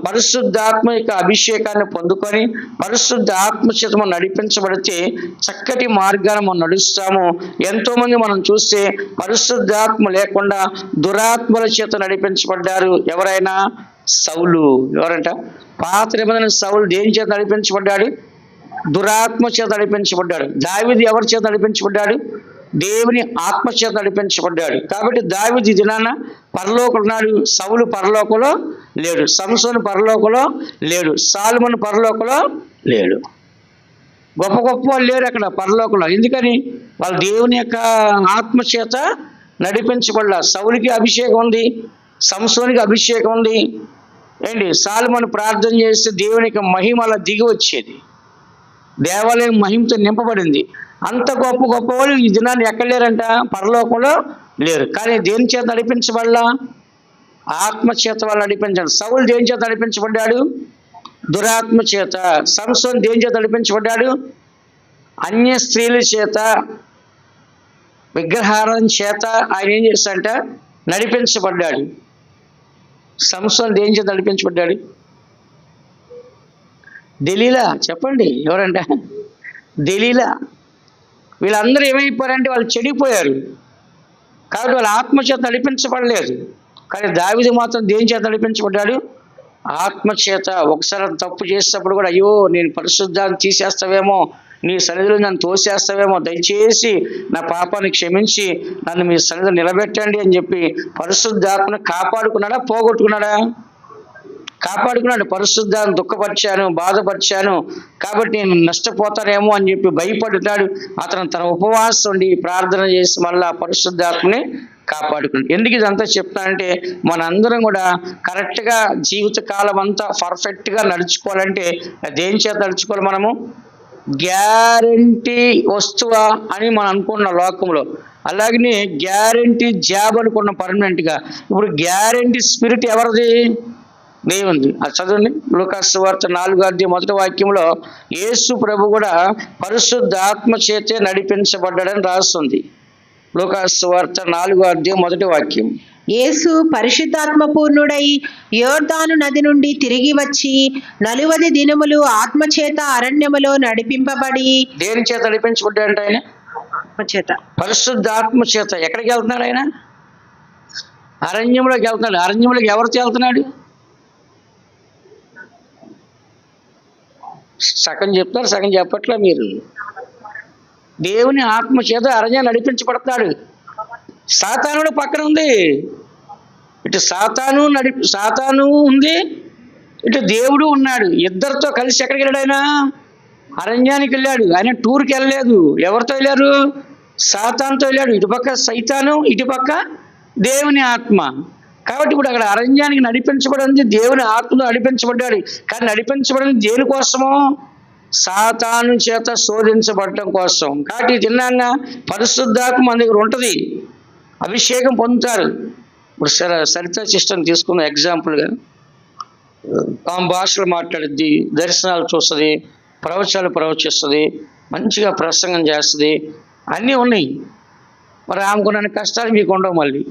పరిశుద్ధాత్మ యొక్క అభిషేకాన్ని పొందుకొని పరిశుద్ధ ఆత్మ చేత మనం నడిపించబడితే చక్కటి మార్గాన్ని మనం నడుస్తాము. ఎంతోమంది మనం చూస్తే పరిశుద్ధాత్మ లేకుండా దురాత్మల చేత నడిపించబడ్డారు. ఎవరైనా సౌలు, ఎవరంట, పాత నిబంధన సౌలు దేని చేత నడిపించబడ్డాడు? దురాత్మ చేత నడిపించబడ్డాడు. దావీదు ఎవరి చేత నడిపించబడ్డాడు? దేవుని ఆత్మ చేత నడిపించబడ్డాడు. కాబట్టి దావీదు దినాన పరలోకంలో ఉన్నాడు, సౌలు పరలోకంలో లేడు, సంసోను పరలోకంలో లేడు, సాలొమోను పరలోకంలో లేడు. గొప్ప గొప్ప వాళ్ళు లేరు అక్కడ పరలోకంలో. ఎందుకని? వాళ్ళు దేవుని యొక్క ఆత్మ చేత నడిపించబడ్డా. సౌలుకి అభిషేకం ఉంది, సంసోనికి అభిషేకం ఉంది. ఏంటి, సాలొమోను ప్రార్థన చేస్తే దేవుని యొక్క మహిమ అలా దిగి వచ్చేది, దేవాలయం మహిమతో నింపబడింది. అంత గొప్ప గొప్ప వాళ్ళు ఈ దినాన్ని ఎక్కడ లేరంట, పరలోకంలో లేరు. కానీ దేని చేత నడిపించబడ్డా? ఆత్మ చేత వాళ్ళు నడిపించాడు. సౌలు దేని చేత నడిపించబడ్డాడు? దురాత్మ చేత. సంసోను దేని చేత నడిపించబడ్డాడు? అన్య స్త్రీల చేత, విగ్రహారం చేత ఆయన ఏం చేస్తాడంట, నడిపించబడ్డాడు. సంసోను దేని చేత నడిపించబడ్డాడు? దెలీలా. చెప్పండి ఎవరంట? దెలీలా. వీళ్ళందరూ ఏమైపోయారంటే వాళ్ళు చెడిపోయారు. కాబట్టి వాళ్ళ ఆత్మ చేత నడిపించబడలేదు. కానీ దావీదు మాత్రం దేని చేత నడిపించబడ్డాడు? ఆత్మ చేత. ఒకసారి తప్పు చేసేటప్పుడు కూడా, అయ్యో నేను పరిశుద్ధాన్ని తీసేస్తావేమో, నీ సన్నిధిలో నన్ను తోసేస్తావేమో, దయచేసి నా పాపాన్ని క్షమించి నన్ను మీ సన్నిధిలో నిలబెట్టండి అని చెప్పి పరిశుద్ధాత్మను కాపాడుకున్నాడా, పోగొట్టుకున్నాడా? కాపాడుకున్నాడు. పరిశుద్ధాన్ని దుఃఖపరిచాను, బాధపరిచాను కాబట్టి నేను నష్టపోతానేమో అని చెప్పి భయపడ్డాడు. అతను తన ఉపవాసం ఉండి ప్రార్థన చేసి మళ్ళా పరిశుద్ధాత్మని కాపాడుకున్నాడు. ఎందుకు ఇదంతా చెప్తానంటే, మనందరం కూడా కరెక్ట్గా జీవితకాలం అంతా పర్ఫెక్ట్గా నడుచుకోవాలంటే దేని చేత నడుచుకోవాలి? మనము గ్యారంటీ వస్తువా అని మనం అనుకున్న లోకంలో, అలాగనే గ్యారంటీ జాబ్ అనుకున్న పర్మనెంట్గా. ఇప్పుడు గ్యారంటీ స్పిరిట్ ఎవరిది? దేవుంది. అది చదవండి. లూకాసు సువార్త 4:1 యేసు ప్రభు కూడా పరిశుద్ధ ఆత్మ చేతే నడిపించబడ్డాడని రాస్తుంది. లూకాసు సువార్త 4:1 యేసు పరిశుద్ధాత్మ పూర్ణుడై యోర్దాను నది నుండి తిరిగి వచ్చి 40 దినములు ఆత్మచేత అరణ్యములో నడిపింపబడి. దేని చేత నడిపించబడ్డాడంట ఆయన? ఆత్మచేత. పరిశుద్ధాత్మ చేత. ఎక్కడికి వెళ్తున్నాడు ఆయన? అరణ్యంలోకి వెళ్తున్నాడు. అరణ్యంలోకి ఎవరితో వెళ్తున్నాడు? సగం చెప్తారు, సగం చెప్పట్లే మీరు. దేవుని ఆత్మ చేత అరణ్యం నడిపించబడతాడు. సాతానుడు పక్కన ఉంది. ఇటు సాతాను ఉంది, ఇటు దేవుడు ఉన్నాడు. ఇద్దరితో కలిసి ఎక్కడికి వెళ్ళాడు ఆయన? అరణ్యానికి వెళ్ళాడు. ఆయన టూర్కి వెళ్ళలేదు. ఎవరితో వెళ్ళారు? సాతానుతో వెళ్ళాడు. ఇటుపక్క సైతాను, ఇటుపక్క దేవుని ఆత్మ. కాబట్టి ఇప్పుడు అక్కడ అరణ్యానికి నడిపించబడింది, దేవుని ఆత్మలో నడిపించబడ్డాడు. కానీ నడిపించబడింది దేనికోసమో? సాతాను చేత శోధించబడటం కోసం. కాబట్టి తిన్నాన్న పరిశుద్ధాత్మ మన దగ్గర ఉంటుంది, అభిషేకం పొందుతారు. ఇప్పుడు సరిత సిస్టమ్ తీసుకున్న ఎగ్జాంపుల్గా, ఆమె భాషలు మాట్లాడుద్ది, దర్శనాలు చూస్తుంది, ప్రవచనాలు ప్రవచిస్తుంది, మంచిగా ప్రసంగం చేస్తుంది, అన్నీ ఉన్నాయి. మరి ఆమెకున్న కష్టాలు మీకు ఉండవు మళ్ళీ.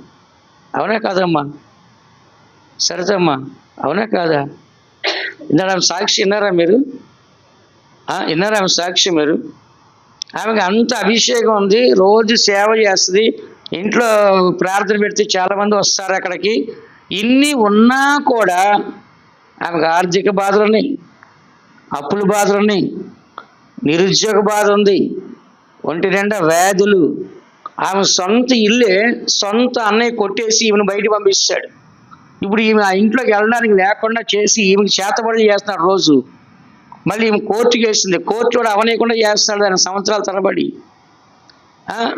అవునా కాదమ్మా? సరితమ్మా, అవునా కాదా? ఇందాక ఆమె సాక్షి విన్నారా మీరు? విన్నారా ఆమె సాక్షి మీరు? ఆమెకి అంత అభిషేకం ఉంది, రోజు సేవ చేస్తుంది, ఇంట్లో ప్రార్థన పెడితే చాలామంది వస్తారు అక్కడికి. ఇన్ని ఉన్నా కూడా ఆమెకు ఆర్థిక బాధలు ఉన్నాయి, అప్పుల బాధలు ఉన్నాయి, నిరుద్యోగ బాధ ఉంది, ఒంటి నిండా వ్యాధులు. ఆమె సొంత ఇల్లే సొంత అన్నయ్య కొట్టేసి ఈమెను బయట పంపిస్తాడు. ఇప్పుడు ఈమె ఆ ఇంట్లోకి వెళ్ళడానికి లేకుండా చేసి ఈమెకి చేతబడులు చేస్తున్నాడు రోజు. మళ్ళీ ఈమె కోర్టుకి వేసింది, కోర్టు కూడా అవనీయకుండా చేస్తాడు దాని సంవత్సరాల తరబడి.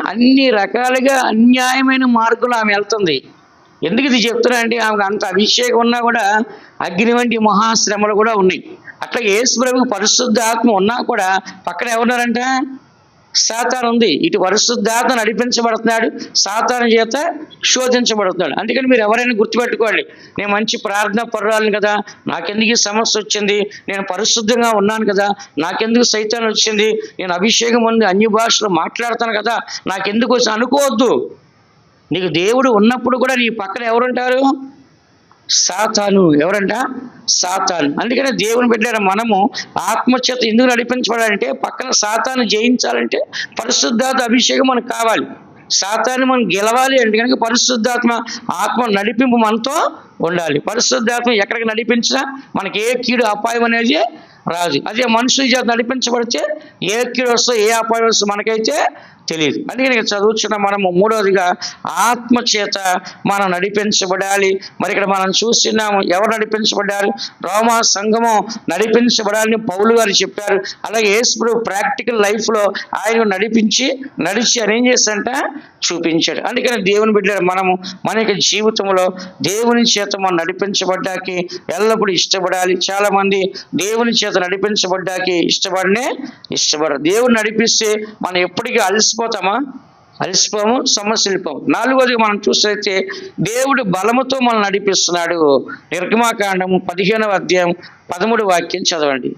అన్ని రకాలుగా అన్యాయమైన మార్గంలో ఆమె వెళ్తుంది. ఎందుకు ఇది చెప్తున్నా అంటే ఆమెకు అంత అభిషేకం ఉన్నా కూడా అగ్ని వంటి మహాశ్రమలు కూడా ఉన్నాయి. అట్లా యేసు ప్రభువుకు పరిశుద్ధ ఆత్మ ఉన్నా కూడా పక్కన ఎవరున్నారంట? సాతాను ఉంది. ఇటు పరిశుద్ధాత్మ నడిపించబడుతున్నాడు, సాతాను చేత శోధించబడుతున్నాడు. అందుకని మీరు ఎవరైనా గుర్తుపెట్టుకోవాలి, నేను మంచి ప్రార్థన పరురాలను కదా, నాకెందుకు ఈ సమస్య వచ్చింది, నేను పరిశుద్ధంగా ఉన్నాను కదా, నాకెందుకు సైతాన్ వచ్చింది, నేను అభిషేకం ఉంది అన్య భాషలో మాట్లాడతాను కదా, నాకెందుకు వచ్చి అనుకోవద్దు. నీకు దేవుడు ఉన్నప్పుడు కూడా నీ పక్కన ఎవరుంటారు? సాతాను. ఎవరంట? సాతాను. అందుకనే దేవుని బిడ్డలైన మనము ఆత్మచేత ఎందుకు నడిపించబడాలంటే పక్కన సాతాను జయించాలంటే పరిశుద్ధాత్మ అభిషేకం మనకు కావాలి. సాతాన్ని మనం గెలవాలి అంటే కనుక పరిశుద్ధాత్మ ఆత్మ నడిపింపు మనతో ఉండాలి. పరిశుద్ధాత్మ ఎక్కడికి నడిపించినా మనకి ఏ కీడు అపాయం అనేది రాదు. అదే మనుషుల చేత నడిపించబడితే ఏ కీడు వస్తుందో ఏ అపాయం వస్తుందో మనకైతే తెలియదు. అందుకని చదువుతున్న మనము మూడవదిగా ఆత్మ చేత మనం నడిపించబడాలి. మరి ఇక్కడ మనం చూస్తున్నాము ఎవరు నడిపించబడ్డారు? రోమా సంఘము నడిపించబడాలని పౌలు గారు చెప్పారు. అలాగే యేసు ప్రాక్టికల్ లైఫ్లో ఆయన నడిచి ఆయన ఏం చేస్తాడంట? చూపించాడు. అందుకని దేవుని బిడ్డలు మనము మన యొక్క జీవితంలో దేవుని చేత మనం నడిపించబడ్డాకి ఎల్లప్పుడూ ఇష్టపడాలి. చాలా మంది దేవుని చేత నడిపించబడ్డాకి ఇష్టపడరు. దేవుని నడిపిస్తే మనం ఎప్పటికీ అలసిపోతామా? అలసిపోము, సమస్యలిపోము. నాలుగోదిగా మనం చూస్తే దేవుడు బలముతో మనం నడిపిస్తున్నాడు. నిర్గమాకాండం 15వ అధ్యాయం 13వ వాక్యం చదవండి.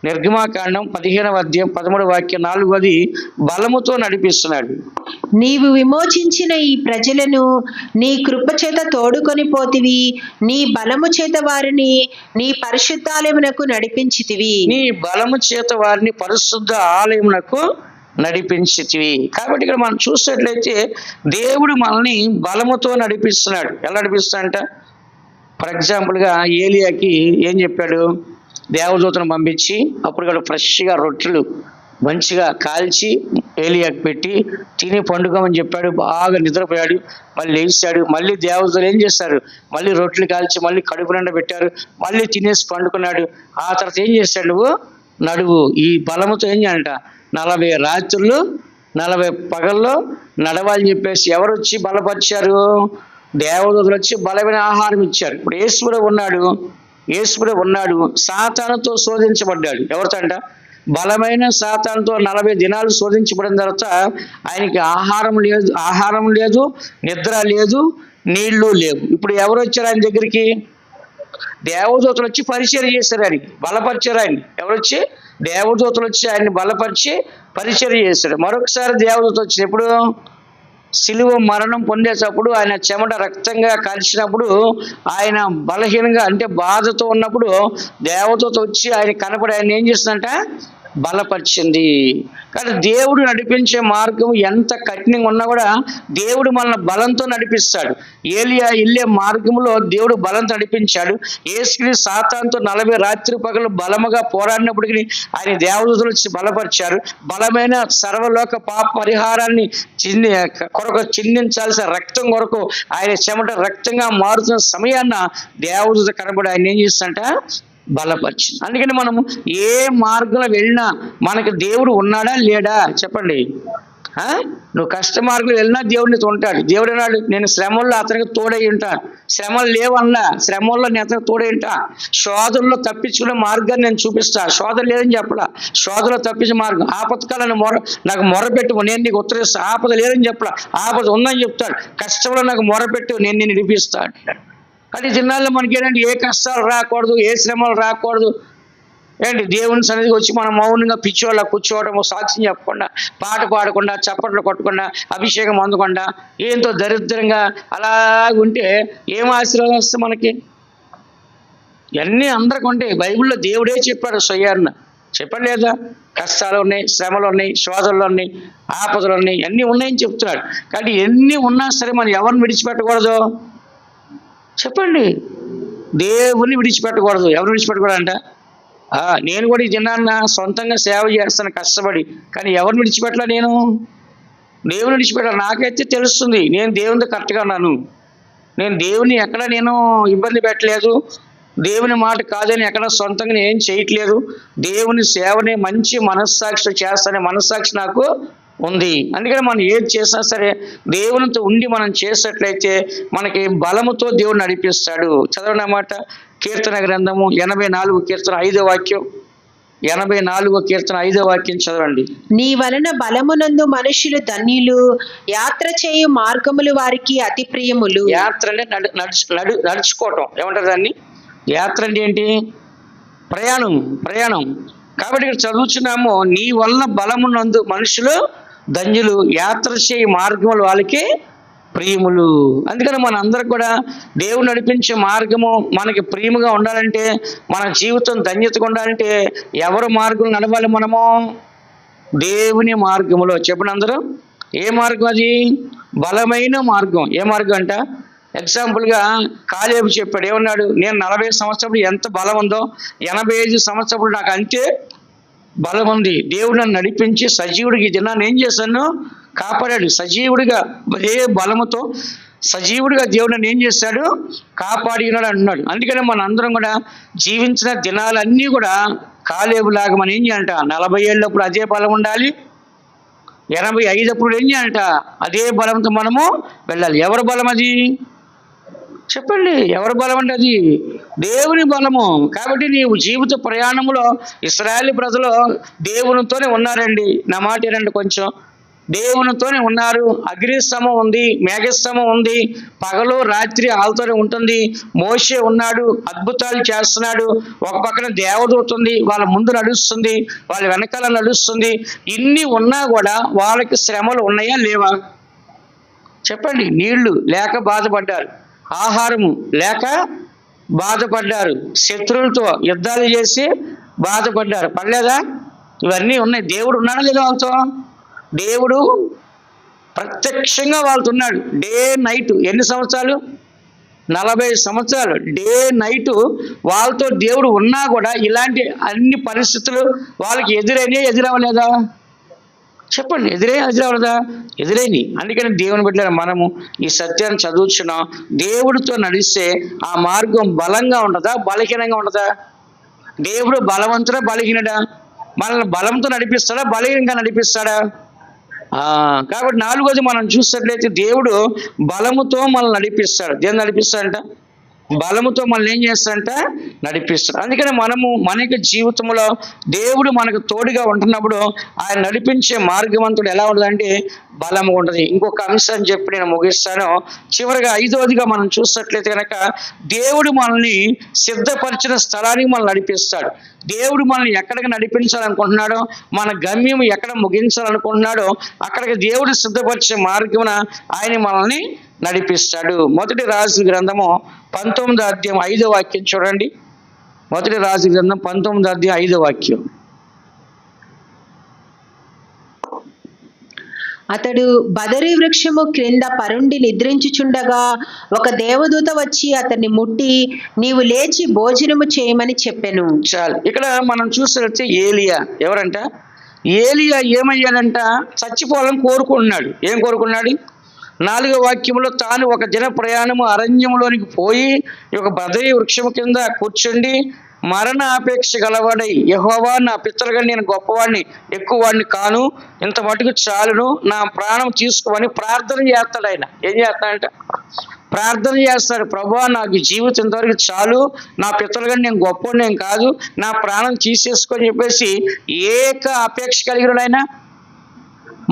నిర్గమాకాండం 15వ అధ్యాయం 13వ వాక్యం 4వది బలముతో నడిపిస్తున్నాడు. నీవు విమోచించిన ఈ ప్రజలను నీ కృప చేత తోడుకొని పోతివి, నీ బలము చేత వారిని నీ పరిశుద్ధాలయమునకు నడిపించితివి. నీ బలము చేత వారిని పరిశుద్ధ ఆలయమునకు నడిపించితివి. కాబట్టి ఇక్కడ మనం చూసినట్లయితే దేవుడు మనల్ని బలముతో నడిపిస్తున్నాడు. ఎలా నడిపిస్తాడంట? ఫర్ ఎగ్జాంపుల్గా ఏలియాకి ఏం చెప్పాడు? దేవదూతను పంపించి అప్పుడు కూడా ఫ్రెష్గా రొట్టెలు మంచిగా కాల్చి ఏలియాకి పెట్టి తిని పండుకోమని చెప్పాడు. బాగా నిద్రపోయాడు, మళ్ళీ లేచాడు. మళ్ళీ దేవదూతలు ఏం చేస్తారు? మళ్ళీ రొట్టెలు కాల్చి మళ్ళీ కడుపు నిండా పెట్టారు, మళ్ళీ తినేసి పండుకున్నాడు. ఆ తర్వాత ఏం చేశాడు? నువ్వు నడువు. ఈ బలముతో ఏం చేయాలంట? 40 రాత్రులు 40 పగల్లో నడవాలని చెప్పేసి ఎవరు వచ్చి బలపరిచారు? దేవదూతలు వచ్చి బలమైన ఆహారం ఇచ్చారు. ఇప్పుడు యేసుడు ఉన్నాడు సాతానుతో శోధించబడ్డాడు. ఎవరితో అంట? బలమైన సాతానుతో 40 దినాలు శోధించబడిన తర్వాత ఆయనకి ఆహారం లేదు, నిద్ర లేదు, నీళ్లు లేవు. ఇప్పుడు ఎవరు వచ్చారు ఆయన దగ్గరికి? దేవదూతలు వచ్చి పరిచయం చేశారు, ఆయనకి బలపరిచారు. ఆయన ఎవరొచ్చి? దేవదూతలు వచ్చి ఆయన్ని బలపరిచి పరిచయం చేశాడు. మరొకసారి దేవదూత వచ్చినప్పుడు సిలువ మరణం పొందేటప్పుడు ఆయన చెమట రక్తంగా కలిసినప్పుడు ఆయన బలహీనంగా అంటే బాధతో ఉన్నప్పుడు దేవదూత వచ్చి ఆయన కనపడి ఆయన ఏం చేస్తుందంట? బలపరిచింది. కానీ దేవుడు నడిపించే మార్గం ఎంత కఠినంగా ఉన్నా కూడా దేవుడు మనల్ని బలంతో నడిపిస్తాడు. ఏలియా వెళ్ళే మార్గంలో దేవుడు బలంతో నడిపించాడు. యేసుక్రీస్తు సాతానుతో 40 రాత్రి పగలు బలముగా పోరాడినప్పటికీ ఆయన దేవదూతలు వచ్చి బలపరిచారు. బలమైన సర్వలోక పాప పరిహారాన్ని కొరకు చిందించాల్సిన రక్తం కొరకు ఆయన చెమట రక్తంగా మారుతున్న సమయాన్న దేవదూత కనబడి ఆయన ఏం చేస్తుందంట? బలపరిచింది. అందుకని మనము ఏ మార్గంలో వెళ్ళినా మనకి దేవుడు ఉన్నాడా లేడా చెప్పండి. నువ్వు కష్ట మార్గంలో వెళ్ళినా దేవుడిని ఉంటాడు. దేవుడు అన్నాడు, నేను శ్రమల్లో అతనికి తోడై ఉంటాను. శ్రమలు లేవన్నా, శ్రమల్లో నేను అతనికి తోడై ఉంటా. శోధనలో తప్పించుకునే మార్గాన్ని నేను చూపిస్తా. శోధన లేదని చెప్పలా, శోధనలో తప్పించే మార్గం. ఆపత్కాలను నాకు మొరపెట్టు, నేను నీకు ఉత్తరిస్తా. ఆపద లేదని చెప్పలా, ఆపద ఉందని చెప్తాడు. కష్టంలో నాకు మొరపెట్టు, నేను నిన్ను విడిపిస్తాను. అది దినాల్లో మనకి ఏంటంటే ఏ కష్టాలు రాకూడదు, ఏ శ్రమలు రాకూడదు. ఏంటి దేవుని సన్నిధికి వచ్చి మనం మౌనంగా పిచ్చోళ్ళ కూర్చోవడం, సాక్ష్యం చెప్పకుండా, పాట పాడకుండా, చప్పట్లు కొట్టకుండా, అభిషేకం అందకుండా, ఏంతో దరిద్రంగా అలా ఉంటే ఏం ఆశీర్వాదం వస్తుంది మనకి? ఇవన్నీ అందరికి ఉంటాయి. బైబిల్లో దేవుడే చెప్పాడు స్వయాన్న. చెప్పలేదా? కష్టాలు ఉన్నాయి, శ్రమలు ఉన్నాయి, శోధనలు ఉన్నాయి, ఆపదలు ఉన్నాయి, అన్నీ ఉన్నాయని చెప్తున్నాడు. కానీ ఎన్ని ఉన్నా సరే మనం ఎవరిని విడిచిపెట్టకూడదు చెప్పండి. దేవుని విడిచిపెట్టకూడదు. ఎవరు విడిచిపెట్టకూడదంట? నేను కూడా ఈ దినాన్న సొంతంగా సేవ చేస్తాను కష్టపడి, కానీ ఎవరిని విడిచిపెట్టలే నేను? దేవుని విడిచిపెట్టాలి. నాకైతే తెలుస్తుంది నేను దేవునితో కరెక్ట్గా ఉన్నాను. నేను దేవుని ఎక్కడ నేను ఇబ్బంది పెట్టలేదు, దేవుని మాట కాదని ఎక్కడ సొంతంగా నేను ఏం చేయట్లేదు. దేవుని సేవని మంచి మనస్సాక్షి చేస్తానే మనస్సాక్షి నాకు ఉంది. అందుకని మనం ఏది చేసినా సరే దేవునితో ఉండి మనం చేసేట్లయితే మనకి బలముతో దేవుడు నడిపిస్తాడు. చదవండి అన్నమాట. కీర్తన గ్రంథము 84 కీర్తన 5వ వాక్యం. 84 కీర్తన 5వ వాక్యం చదవండి. నీ వలన బలమునందు మనుషులు ధన్యులు, యాత్ర చేయు మార్గములు వారికి అతి ప్రియములు. యాత్ర అంటే నడుచుకోవటం. ఏమంటారు దాన్ని? యాత్ర అంటే ఏంటి? ప్రయాణం. కాబట్టి ఇక్కడ చదువుతున్నాము, నీ వలన బలమునందు మనుషులు ధన్యులు, యాత్ర చేయి మార్గములు వాళ్ళకి ప్రియములు. అందుకని మన అందరికి కూడా దేవుడు నడిపించే మార్గము మనకి ప్రియముగా ఉండాలంటే, మన జీవితం ధన్యతగా ఉండాలంటే ఎవరి మార్గం నడవాలి? మనము దేవుని మార్గములో. చెప్పండి అందరూ. ఏ మార్గం అది? బలమైన మార్గం. ఏ మార్గం అంట? ఎగ్జాంపుల్గా కాలేబు చెప్పాడు. ఏమన్నాడు? నేను 40 సంవత్సరాలు ఎంత బలం ఉందో 85 సంవత్సరాలు నాకు అంతే బలం ఉంది. దేవుడు నన్ను నడిపించి సజీవుడికి దినాన్ని ఏం చేశాను? కాపాడాడు. సజీవుడిగా అదే బలముతో సజీవుడిగా దేవుడు నన్ను ఏం చేశాడు? కాపాడినాడు అంటున్నాడు. అందుకని మన అందరం కూడా జీవించిన దినాలన్నీ కూడా కాలేబులాగా మనం ఏం చేయాలంట? 40 ఏళ్ళప్పుడు అదే బలం ఉండాలి, 85 అప్పుడు ఏం చేయాలంట? అదే బలంతో మనము వెళ్ళాలి. ఎవరి బలం అది? చెప్పండి. ఎవరి బలం అంటే అది? దేవుని బలము. కాబట్టి నీవు జీవిత ప్రయాణంలో ఇశ్రాయేలు ప్రజలు దేవునితోనే ఉన్నారండి. నా మాట ఏంటంటే కొంచెం దేవునితోనే ఉన్నారు. అగ్నిస్తంభం ఉంది, మేఘస్తంభం ఉంది, పగలు రాత్రి వాళ్ళతోనే ఉంటుంది. మోషే ఉన్నాడు, అద్భుతాలు చేస్తున్నాడు. ఒక పక్కన దేవదూత ఉంది, వాళ్ళ ముందు నడుస్తుంది, వాళ్ళ వెనకాల నడుస్తుంది. ఇన్ని ఉన్నా కూడా వాళ్ళకి శ్రమలు ఉన్నాయా లేవా? చెప్పండి. నీళ్లు లేక బాధపడ్డారు, ఆహారము లేక బాధపడ్డారు, శత్రువులతో యుద్ధాలు చేసి బాధపడ్డారు. పడలేదా? ఇవన్నీ ఉన్నాయి. దేవుడు ఉన్నాడా లేదా వాళ్ళతో? దేవుడు ప్రత్యక్షంగా వాళ్ళతో ఉన్నాడు. Day night. ఎన్ని సంవత్సరాలు? 40 సంవత్సరాలు డే నైట్ వాళ్ళతో దేవుడు ఉన్నా కూడా ఇలాంటి అన్ని పరిస్థితులు వాళ్ళకి ఎదురవలేదా? చెప్పండి. ఎదురవలేదా? ఎదురైని. అందుకని దేవుని బిడ్డలారా, మనము ఈ సత్యాన్ని చదువుతున్నాం. దేవుడితో నడిస్తే ఆ మార్గం బలంగా ఉండదా, బలహీనంగా ఉండదా? దేవుడు బలవంతుడా, బలహీనుడా? మనల్ని బలంతో నడిపిస్తాడా, బలహీనంగా నడిపిస్తాడా? కాబట్టి 4వది మనం చూసినట్లయితే దేవుడు బలముతో మనల్ని నడిపిస్తాడు. దేన్ని నడిపిస్తాడంట? బలముతో మనల్ని ఏం చేస్తాడంట? నడిపిస్తాడు. అందుకని మనము మన యొక్క జీవితంలో దేవుడు మనకు తోడుగా ఉంటున్నప్పుడు ఆయన నడిపించే మార్గవంతుడు ఎలా ఉంటుందంటే బలముగా ఉంటుంది. ఇంకొక అంశాన్ని చెప్పి నేను ముగిస్తాను. చివరిగా 5వదిగా మనం చూసినట్లయితే కనుక దేవుడు మనల్ని సిద్ధపరిచిన స్థలానికి మనల్ని నడిపిస్తాడు. దేవుడు మనల్ని ఎక్కడికి నడిపించాలనుకుంటున్నాడో, మన గమ్యం ఎక్కడ ముగించాలనుకుంటున్నాడో అక్కడికి దేవుడు సిద్ధపరిచే మార్గమున ఆయన మనల్ని నడిపిస్తాడు. మొదటి రాజుల గ్రంథము 19వ అధ్యాయం 5వ వాక్యం చూడండి. మొదటి రాజుల గ్రంథం 19వ అధ్యాయం 5వ వాక్యం. అతడు బదరీ వృక్షము క్రింద పరుండి నిద్రించుచుండగా ఒక దేవదూత వచ్చి అతన్ని ముట్టి, నీవు లేచి భోజనము చేయమని చెప్పెను. చాలు. ఇక్కడ మనం చూసినట్లయితే ఏలియా ఎవరంట? ఏలియా ఏమయ్యాడంట? చచ్చిపోవాలని కోరుకుంటున్నాడు. ఏం కోరుకున్నాడు? 4వ వాక్యంలో తాను ఒక దిన ప్రయాణము అరణ్యంలోనికి పోయి ఒక బదరీ వృక్షము కింద కూర్చుండి మరణ ఆపేక్ష గలవాడై, యెహోవా, నా పితరులుగా నేను గొప్పవాడిని, ఎక్కువ వాడిని కాను, ఇంత మటుకు చాలును, నా ప్రాణం తీసుకోమని ప్రార్థన చేస్తాడు. ఆయన ఏం చేస్తాడంట? ప్రార్థన చేస్తాడు. ప్రభువా, నాకు జీవితం ఇంతవరకు చాలు, నా పితరులుగా నేను గొప్పవాడిని ఏం కాదు, నా ప్రాణం తీసేసుకొని చెప్పేసి ఏక అపేక్ష కలిగిన ఆయన.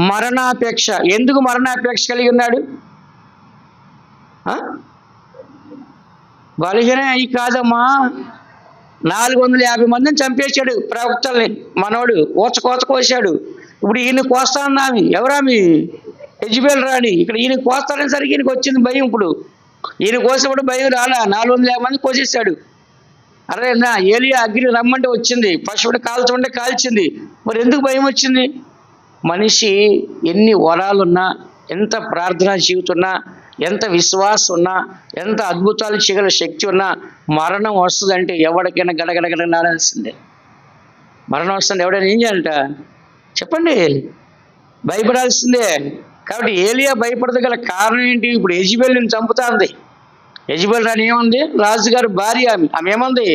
మరణాపేక్ష. ఎందుకు మరణాపేక్ష కలిగి ఉన్నాడు? బలహీన అయి కాదమ్మా, 450 మందిని చంపేశాడు ప్రవక్తల్ని. మనోడు కోత కోసాడు. ఇప్పుడు ఈయన కోస్తాను. ఎవరామి? యెజబెల్ రాణి. ఇక్కడ ఈయన కోస్తాడనేసరికి ఈయనకి వచ్చింది భయం. ఇప్పుడు ఈయన కోసినప్పుడు భయం రాలా, 450 మంది కోసేసాడు. అరే నా ఏలియా అగ్ని రమ్మంటే వచ్చింది, పశువుని కాల్చమంటే కాల్చింది. మరి ఎందుకు భయం వచ్చింది? మనిషి ఎన్ని వరాలున్నా, ఎంత ప్రార్థనా జీవితున్నా, ఎంత విశ్వాసం ఉన్నా, ఎంత అద్భుతాలు చేయగల శక్తి ఉన్నా మరణం వస్తుందంటే ఎవరికైనా గడగడగడ నాడాల్సిందే. మరణం వస్తుంది ఎవడైనా ఏం చేయాలంట చెప్పండి? భయపడాల్సిందే. కాబట్టి ఏలియా భయపడదు గల కారణం ఏంటి? ఇప్పుడు యెజబెల్ని చంపుతా ఉంది. యెజబెల్ రాని ఏముంది? రాజుగారి భార్య. ఆమె ఏముంది?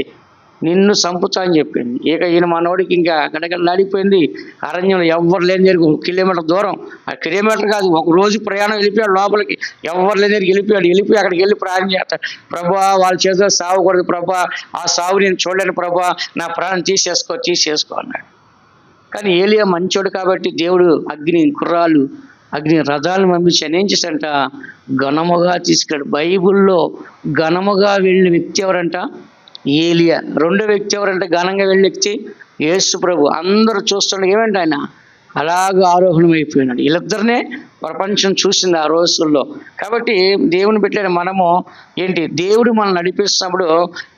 నిన్ను చంపుతా అని చెప్పింది. ఇక ఈయన మనోడికి ఇంకా గడగడ నాడిపోయింది. అరణ్యంలో ఎవ్వరు లేని దగ్గర 1 కిలోమీటర్ దూరం, ఆ కిలోమీటర్ కాదు 1 రోజు ప్రయాణం వెళ్ళిపోయాడు లోపలికి. ఎవ్వరు లేని దగ్గరికి వెళ్ళిపోయి అక్కడికి వెళ్ళి ప్రాణం చేస్తాడు. ప్రభా వాళ్ళ చేతిలో సావకూడదు ప్రభా, ఆ సావు నేను చూడలేను ప్రభా, నా ప్రాణం తీసేసుకో అన్నాడు. కానీ ఏలియా మంచోడు కాబట్టి దేవుడు అగ్ని గుర్రాలు, అగ్ని రథాలను పంపించి ఆయన ఏం చేశాడంట? ఘనముగా తీసుకెళ్ళాడు. బైబిల్లో ఘనముగా వెళ్ళిన వ్యక్తి ఎవరంట? ఏలియా. రెండో వ్యక్తి ఎవరంటే ఘనంగా వెళ్ళి వ్యక్తి యేసు ప్రభు. అందరూ చూస్తుండే ఏమంటే ఆయన అలాగ ఆరోహణం అయిపోయినాడు. వీళ్ళిద్దరినే ప్రపంచం చూసింది ఆ రోజుల్లో. కాబట్టి దేవుని పెట్టిన మనము ఏంటి? దేవుడు మనం నడిపిస్తున్నప్పుడు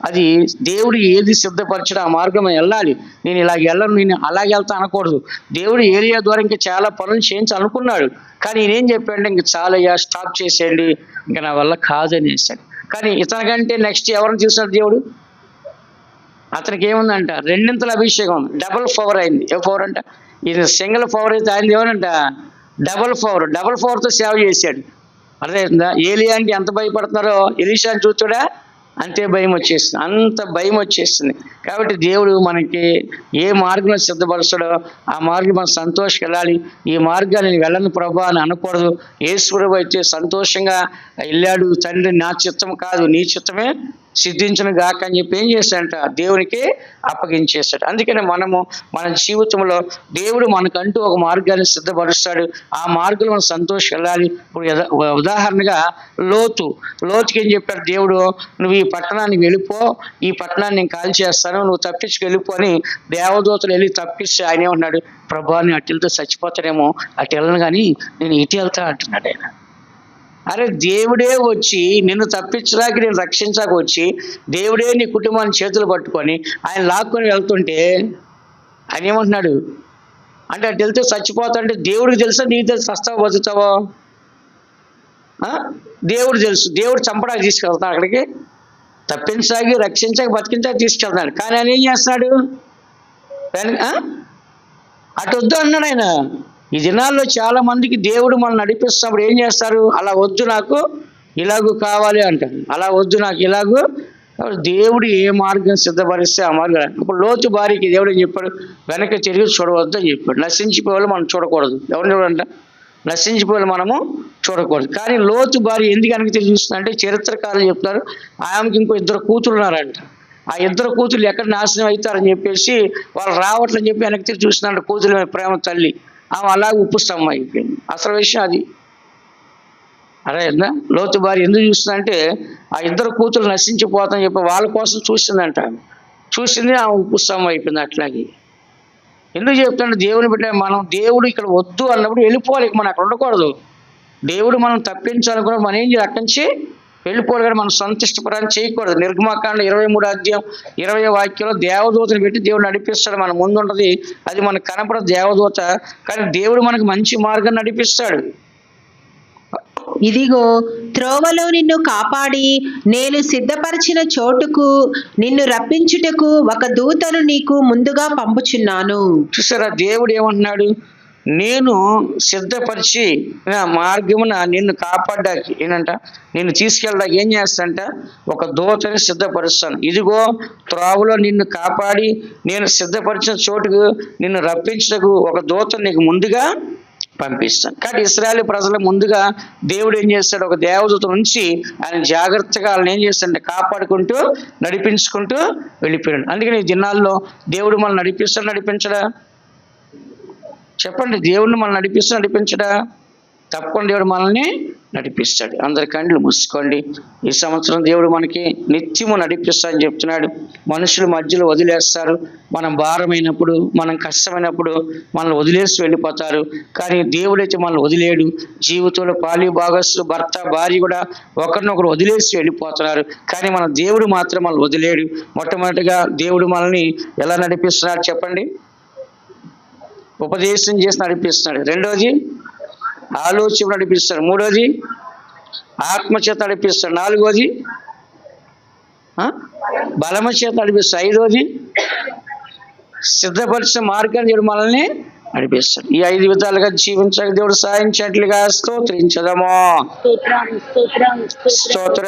అది దేవుడు ఏది సిద్ధపరచడం ఆ మార్గం వెళ్ళాలి. నేను ఇలాగ వెళ్ళను, నేను అలాగే వెళ్తా అనకూడదు. దేవుడు ఏలియా ద్వారా ఇంకా చాలా పనులు చేయించాలనుకున్నాడు. కానీ ఈయనేం చెప్పాడంటే ఇంక చాలయ్యా, స్టాప్ చేసేయండి, ఇంకా నా వల్ల కాదనేసాడు. కానీ ఇతనికంటే నెక్స్ట్ ఎవరిని చూసినాడు దేవుడు? అతనికి ఏముందంట? 2 అభిషేకం ఉంది, డబుల్ పవర్ అయింది. ఏ పవర్ అంట? ఇది సింగిల్ పవర్ అయితే ఆయన ఏమనంట? డబుల్ పవర్తో సేవ చేశాడు. అర్థమైందా? ఏలియా అంటే ఎంత భయపడుతున్నారో ఎలీషాని చూస్తాడా అంతే భయం వచ్చేస్తుంది, అంత భయం వచ్చేస్తుంది. కాబట్టి దేవుడు మనకి ఏ మార్గంలో సిద్ధపరుస్తాడో ఆ మార్గం మనం సంతోషంగా వెళ్ళాలి. ఈ మార్గాన్ని నేను వెళ్ళను ప్రభా అని అనకూడదు. యేసు ప్రభు అయితే సంతోషంగా వెళ్ళాడు. తండ్రి నా చిత్తం కాదు నీ చిత్తమే సిద్ధించను గాక అని చెప్పి ఏం చేశాడంట? దేవునికి అప్పగించేశాడు. అందుకని మనము మన జీవితంలో దేవుడు మనకంటూ ఒక మార్గాన్ని సిద్ధపరుస్తాడు. ఆ మార్గంలో మనం సంతోషం వెళ్ళాలి. ఇప్పుడు ఉదాహరణగా లోతుకి ఏం చెప్పాడు దేవుడు? నువ్వు ఈ పట్టణానికి వెళ్ళిపో, ఈ పట్టణాన్ని నేను కాల్ చేస్తాను, నువ్వు తప్పించుకు వెళ్ళిపో అని దేవదూతలు వెళ్ళి తప్పిస్తే ఆయన ఏమన్నాడు? ప్రభా నేను అటు వెళ్తే చచ్చిపోతానేమో, అటు వెళ్ళను కానీ నేను ఇటు వెళ్తా అంటున్నాడు ఆయన. అరే దేవుడే వచ్చి నిన్ను తప్పించడానికి, నేను రక్షించడానికి వచ్చి దేవుడే నీ కుటుంబాన్ని చేతులు పట్టుకొని ఆయన లాక్కొని వెళ్తుంటే ఆయన ఏమంటున్నాడు అంటే అటు వెళ్తే చచ్చిపోతాంటే దేవుడికి తెలుసా నీకు తెలుసు చస్తావో బతుకుతావో? దేవుడు తెలుసు. దేవుడు చంపడానికి తీసుకెళ్తాడు అక్కడికి, తప్పించడానికి రక్షించక బతికించడానికి తీసుకెళ్తాడు. కానీ ఆయన ఏం చేస్తున్నాడు? అటు వద్దు అన్నాడు ఆయన. ఈ దినాల్లో చాలా మందికి దేవుడు మనం నడిపిస్తున్నప్పుడు ఏం చేస్తారు? అలా వద్దు నాకు ఇలాగూ కావాలి అంటారు, అలా వద్దు నాకు ఇలాగూ. దేవుడు ఏ మార్గం సిద్ధపరిస్తే ఆ మార్గం. ఇప్పుడు లోతు భార్యకి దేవుడు ఏం చెప్పాడు? వెనక తిరిగి చూడవద్దు అని చెప్పాడు. నశించిపోవాలి మనం చూడకూడదు. ఎవరిని చూడంట? నశించిపోవాలి మనము చూడకూడదు. కానీ లోతు భార్య ఎందుకు వెనక తిరిగి చూస్తుందంటే చరిత్రకారులు చెప్తారు ఆమెకి ఇంకో 2 కూతురు ఉన్నారంట. ఆ 2 కూతురు ఎక్కడ నాశనం అవుతారని చెప్పేసి వాళ్ళు రావట్లని చెప్పి వెనక్కి తిరిగి చూస్తున్నాడు. కూతురు ప్రేమ తల్లి ఆమె అలాగే ఉప్పు స్తంభం అయిపోయింది. అసలు విషయం అది. అరే లోతు భార్య ఎందుకు చూస్తుందంటే ఆ 2 కూతురు నశించిపోతామని చెప్పి వాళ్ళ కోసం చూసిందంట. చూసింది ఆమె ఉప్పు స్తంభం అయిపోయింది. అట్లాగే ఎందుకు చెప్తాడు? దేవుని బిడ్డ మనం దేవుడు ఇక్కడ వద్దు అన్నప్పుడు వెళ్ళిపోవాలి. మనం అక్కడ ఉండకూడదు. దేవుడు మనం తప్పించాలనుకున్న మనం ఏం చేయాలి? అక్కడి నుంచి వెళ్ళిపోవాలి. కానీ మనం సొంత ఇష్టపరాన్ని చేయకూడదు. నిర్గమకాండ 23వ అధ్యాయం 20వ వాక్యంలో దేవదూతను పెట్టి దేవుడు నడిపిస్తాడు. మన ముందు ఉంటుంది, అది మనకు కనపడదు దేవదూత, కానీ దేవుడు మనకు మంచి మార్గం నడిపిస్తాడు. ఇదిగో త్రోవలో నిన్ను కాపాడి నేను సిద్ధపరిచిన చోటుకు నిన్ను రప్పించుటకు ఒక దూతను నీకు ముందుగా పంపుచున్నాను. చూసారా దేవుడు ఏమంటున్నాడు? నేను సిద్ధపరిచి మార్గమున నిన్ను కాపాడ్డానికి ఏంటంట, నిన్ను తీసుకెళ్ళడానికి ఏం చేస్తానంట? ఒక దూతని సిద్ధపరుస్తాను. ఇదిగో త్రోవలో నిన్ను కాపాడి నేను సిద్ధపరిచిన చోటుకు నిన్ను రప్పించటకు ఒక దూతను నీకు ముందుగా పంపిస్తాను. కాబట్టి ఇశ్రాయేలు ప్రజల ముందుగా దేవుడు ఏం చేస్తాడు? ఒక దేవదూత నుంచి ఆయన జాగ్రత్తగా వాళ్ళని ఏం చేస్తాడంటే కాపాడుకుంటూ నడిపించుకుంటూ వెళ్ళిపోయాడు. అందుకని ఈ దినాల్లో దేవుడు మనల్ని నడిపిస్తాడు, నడిపించడా? చెప్పండి, దేవుడిని మనం నడిపించడా? తప్పకుండా దేవుడు మనల్ని నడిపిస్తాడు. అందరి కండ్లు మూసుకోండి. ఈ సంవత్సరం దేవుడు మనకి నిత్యము నడిపిస్తాడని చెప్తున్నాడు. మనుషులు మధ్యలో వదిలేస్తారు. మనం భారమైనప్పుడు, మనం కష్టమైనప్పుడు మనల్ని వదిలేసి వెళ్ళిపోతారు. కానీ దేవుడైతే మనల్ని వదిలేడు. జీవితంలో పాలి భాగస్సు భర్త భార్య కూడా ఒకరినొకరు వదిలేసి వెళ్ళిపోతున్నారు. కానీ మన దేవుడు మాత్రం మనల్ని వదిలేడు. మొట్టమొదటిగా దేవుడు మనల్ని ఎలా నడిపిస్తున్నాడు చెప్పండి? ఉపదేశం చేసి నడిపిస్తున్నాడు. రెండోది ఆలోచన నడిపిస్తాడు. మూడోది ఆత్మ చేత నడిపిస్తాడు. నాలుగోది బలము చేత నడిపిస్తాడు. ఐదోది సిద్ధపరిచిన మార్గాన్ని దేవుడు మనల్ని నడిపిస్తాడు. ఈ 5 విధాలుగా జీవించక దేవుడు సాధించేట్లుగా స్తోత్రించదము. స్తోత్ర